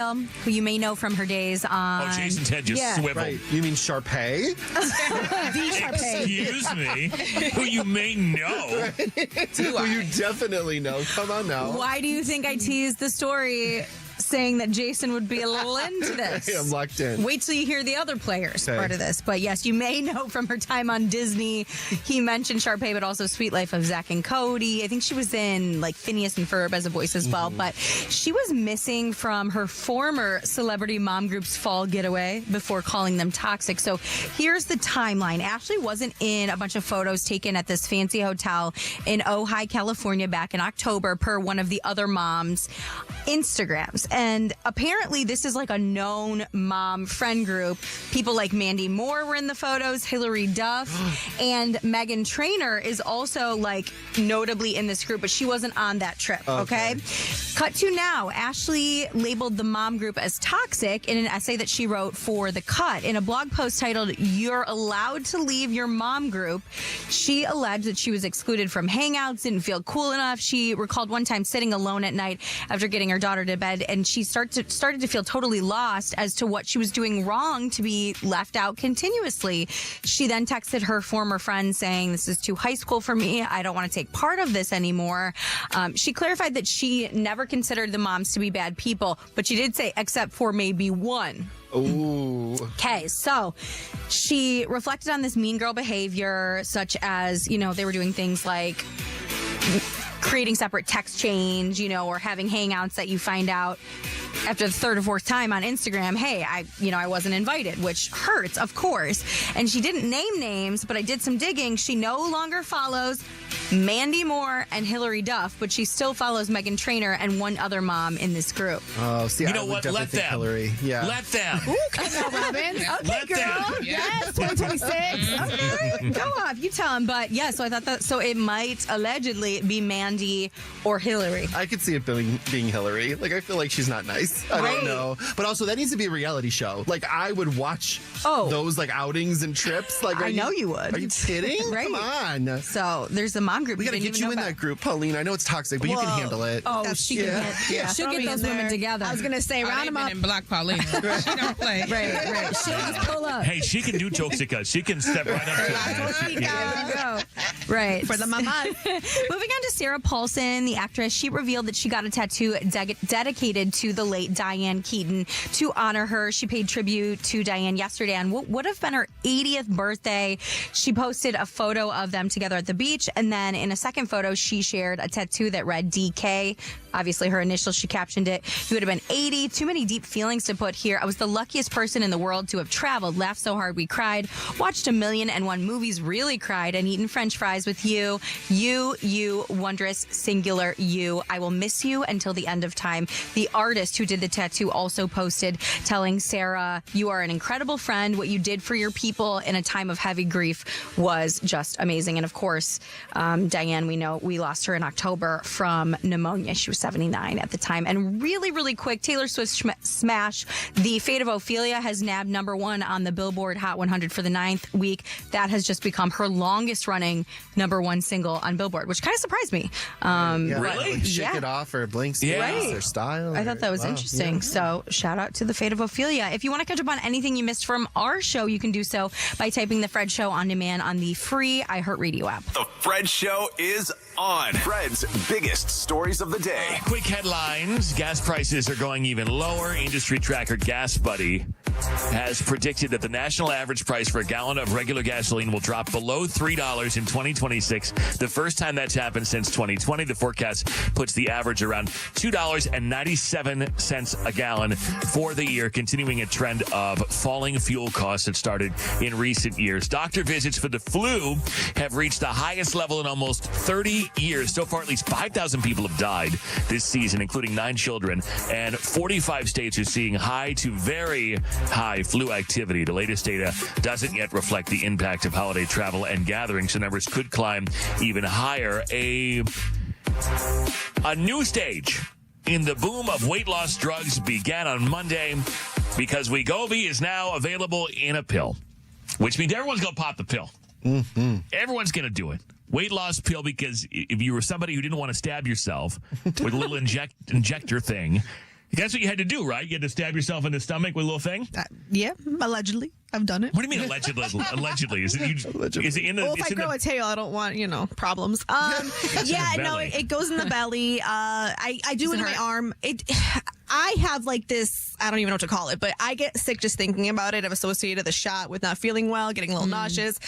who you may know from her days on... Oh, Jason's head just swiveled. Right. You mean Sharpay? Excuse me. Who you may know. Who you definitely know. Come on now. Why do you think I teased the story saying that Jason would be a little into this? I'm locked in. Wait till you hear the other players Okay. part of this. But yes, you may know from her time on Disney. He mentioned Sharpay, but also Sweet Life of Zach and Cody. I think she was in like Phineas and Ferb as a voice as well. But she was missing from her former celebrity mom group's fall getaway before calling them toxic. So here's the timeline. Ashley wasn't in a bunch of photos taken at this fancy hotel in Ojai, California back in October per one of the other moms' Instagrams. And apparently this is like a known mom friend group. People like Mandy Moore were in the photos, Hillary Duff, and Meghan Trainor is also like notably in this group, but she wasn't on that trip. Okay. Cut to now. Ashley labeled the mom group as toxic in an essay that she wrote for The Cut. In a blog post titled, "You're Allowed to Leave Your Mom Group," she alleged that she was excluded from hangouts, didn't feel cool enough. She recalled one time sitting alone at night after getting her daughter to bed, and she started to feel totally lost as to what she was doing wrong to be left out continuously. She then texted her former friend saying, "This is too high school for me. I don't want to take part of this anymore." She clarified that she never considered the moms to be bad people, but she did say, except for maybe one. Ooh. Okay, so she reflected on this mean girl behavior, such as, you know, they were doing things like creating separate text chains, you know, or having hangouts that you find out after the third or fourth time on Instagram, hey, I wasn't invited, which hurts, of course. And she didn't name names, but I did some digging. She no longer follows Mandy Moore and Hillary Duff, but she still follows Meghan Trainor and one other mom in this group. Oh, see, You I know would what? definitely Let think them. Hillary. Yeah. Let them. Ooh, come on, Robin. Okay, Let girl. them. Yes, 2026. Okay, go off. You tell him. But yeah, so I thought that. So it might allegedly be Mandy or Hillary. I could see it being Hillary. Like, I feel like she's not nice. I don't know. But also, that needs to be a reality show. Like, I would watch those, like, outings and trips. Like, I know you would. Are you kidding? Right. Come on. So there's a mom group. We got to get you in that group, Paulina. I know it's toxic, but you can handle it. Oh, she can. She'll get those women together. I was going to say, round them up. And block Paulina. She don't play. Right. She'll just pull up. Hey, she can do toxic. She can step right up to it. There you go. Right. For the mamas. Moving on to Sarah Paulson, the actress, she revealed that she got a tattoo dedicated to the late Diane Keaton to honor her. She paid tribute to Diane yesterday on what would have been her 80th birthday. She posted a photo of them together at the beach, and then in a second photo, she shared a tattoo that read DK. Obviously, her initials, she captioned it. You would have been 80. Too many deep feelings to put here. I was the luckiest person in the world to have traveled, laughed so hard we cried, watched 1,000,001 movies, really cried, and eaten French fries with you. You, wondrous, singular you. I will miss you until the end of time. The artist who did the tattoo also posted telling Sarah, you are an incredible friend. What you did for your people in a time of heavy grief was just amazing. And of course, Diane, we know we lost her in October from pneumonia. She was 79 at the time. And really, really quick, Taylor Swift's smash, The Fate of Ophelia, has nabbed #1 on the Billboard Hot 100 for the 9th week. That has just become her longest running #1 single on Billboard, which kind of surprised me. Really? Like, Shake It Off or Blank Space or Style. I thought that was interesting. Yeah. So shout out to The Fate of Ophelia. If you want to catch up on anything you missed from our show, you can do so by typing The Fred Show on demand on the free iHeartRadio app. The Fred Show is on. Fred's biggest stories of the day. Quick headlines. Gas prices are going even lower. Industry tracker Gas Buddy has predicted that the national average price for a gallon of regular gasoline will drop below $3 in 2026. The first time that's happened since 2020. The forecast puts the average around $2.97 a gallon for the year, continuing a trend of falling fuel costs that started in recent years. Doctor visits for the flu have reached the highest level in almost 30 years. So far, at least 5,000 people have died this season, including 9 children, and 45 states are seeing high to very high flu activity. The latest data doesn't yet reflect the impact of holiday travel and gatherings, so numbers could climb even higher. A new stage in the boom of weight loss drugs began on Monday because Wegovy is now available in a pill, which means everyone's going to pop the pill. Mm-hmm. Everyone's going to do it. Weight loss pill, because if you were somebody who didn't want to stab yourself with a little injector thing, That's what you had to do, right? You had to stab yourself in the stomach with a little thing? Yeah, allegedly. I've done it. What do you mean allegedly? Allegedly? Is it in the... Well, if I grow a tail, I don't want, problems. Yeah, no, it goes in the belly. I do it in my arm. I have like this, I don't even know what to call it, but I get sick just thinking about it. I've associated the shot with not feeling well, getting a little nauseous.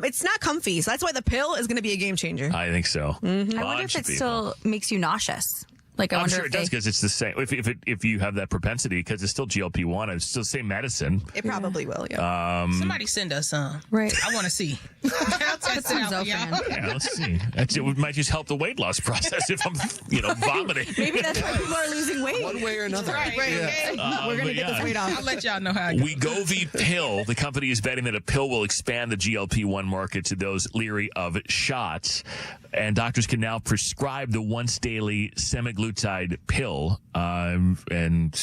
It's not comfy, so that's why the pill is going to be a game changer. I think so. I wonder if it still makes you nauseous. Like, I'm sure it does because it's the same. If you have that propensity, because it's still GLP-1, it's still the same medicine. It probably will, yeah. Somebody send us some. Right. I want to see. I'll test it out for y'all. Yeah, let's see. It might just help the weight loss process if I'm, vomiting. Maybe that's why people are losing weight. One way or another. Right. Yeah. We're going to get this weight off. I'll let y'all know how it goes. Wegovy pill. The company is betting that a pill will expand the GLP-1 market to those leery of shots. And doctors can now prescribe the once daily semaglutide pill. And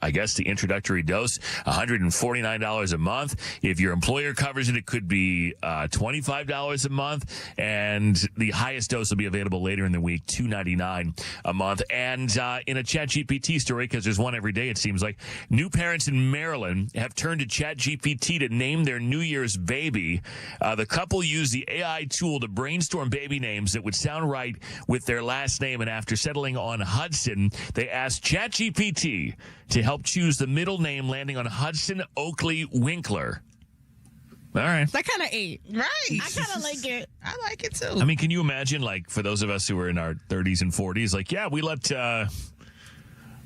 I guess the introductory dose, $149 a month. If your employer covers it, it could be $25 a month. And the highest dose will be available later in the week, $299 a month. And in a ChatGPT story, because there's one every day, it seems like, new parents in Maryland have turned to ChatGPT to name their New Year's baby. The couple used the AI tool to brainstorm baby names that would sound right with their last name, and after settling on Hudson, they asked ChatGPT to help choose the middle name, landing on Hudson Oakley Winkler. All right. That kind of ate. Right. I kind of like it. I like it too. I mean, can you imagine, like, for those of us who are in our 30s and 40s, like, yeah, we let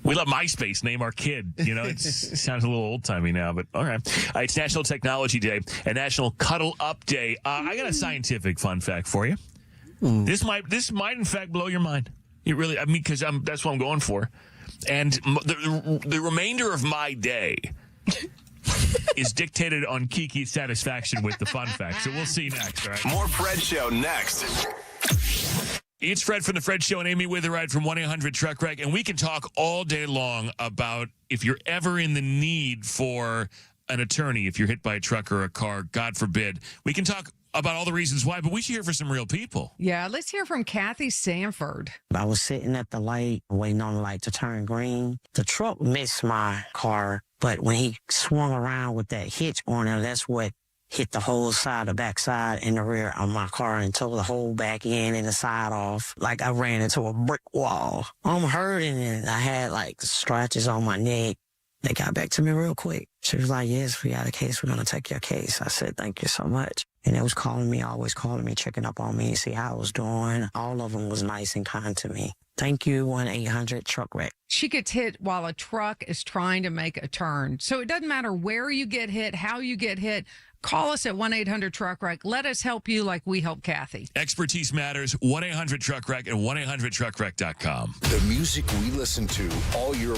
MySpace name our kid. It sounds a little old-timey now, but all right. It's National Technology Day and National Cuddle Up Day. I got a scientific fun fact for you. This might in fact blow your mind. It really, because that's what I'm going for. And the remainder of my day is dictated on KeKe's satisfaction with the fun fact. So we'll see next, all right? More Fred Show next. It's Fred from The Fred Show and Amy Witheride from 1-800-TRUCK-WRECK. And we can talk all day long about if you're ever in the need for an attorney, if you're hit by a truck or a car, God forbid. We can talk about all the reasons why, but we should hear from some real people. Yeah, let's hear from Kathy Sanford. I was sitting at the light, waiting on the light to turn green. The truck missed my car, but when he swung around with that hitch on it, that's what hit the whole side, the back side and the rear of my car and tore the whole back end and the side off. Like I ran into a brick wall. I'm hurting and I had like scratches on my neck. They got back to me real quick. She was like, yes, we got a case. We're going to take your case. I said, thank you so much. And they was calling me, always calling me, checking up on me, see how I was doing. All of them was nice and kind to me. Thank you, 1-800-TRUCK-WRECK. She gets hit while a truck is trying to make a turn. So it doesn't matter where you get hit, how you get hit. Call us at 1-800-TRUCK-WRECK. Let us help you like we help Kathy. Expertise matters. 1-800-TRUCK-WRECK and 1-800-TRUCK-WRECK.com. The music we listen to all year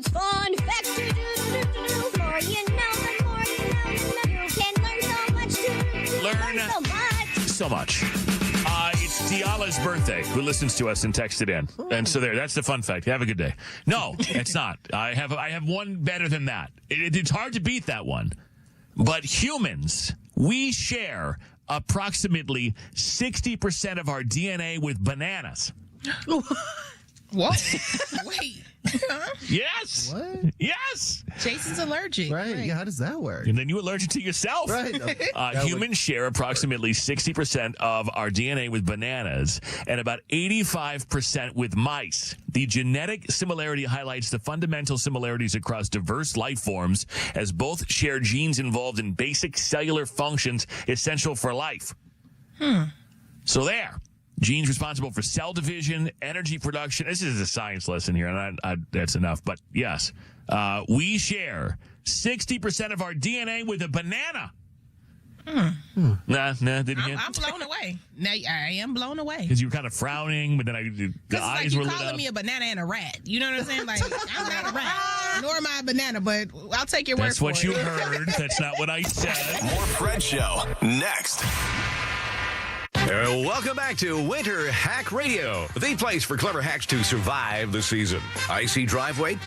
It's fun fact. The more you know, the more you know. You can learn so much. Learn so much. It's Diala's birthday, who listens to us and texted in. And so that's the fun fact. Have a good day. No, it's not. I have one better than that. It's hard to beat that one. But humans, we share approximately 60% of our DNA with bananas. What? Wait. Yes. What? Yes. Jason's allergic. Right. Yeah, how does that work? And then you're allergic to yourself. Right. Humans share approximately 60% of our DNA with bananas and about 85% with mice. The genetic similarity highlights the fundamental similarities across diverse life forms, as both share genes involved in basic cellular functions essential for life. So there. Genes responsible for cell division, energy production. This is a science lesson here, and that's enough. But yes, we share 60% of our DNA with a banana. Nah, didn't you? I'm blown away. Now I am blown away. Because you were kind of frowning, but then the eyes were lit up. You're calling me a banana and a rat. You know what I'm saying? Like, I'm not a rat, nor am I a banana, but I'll take your word for it. That's what you heard. That's not what I said. More Fred Show next. Welcome back to Winter Hack Radio, the place for clever hacks to survive the season. Icy driveway,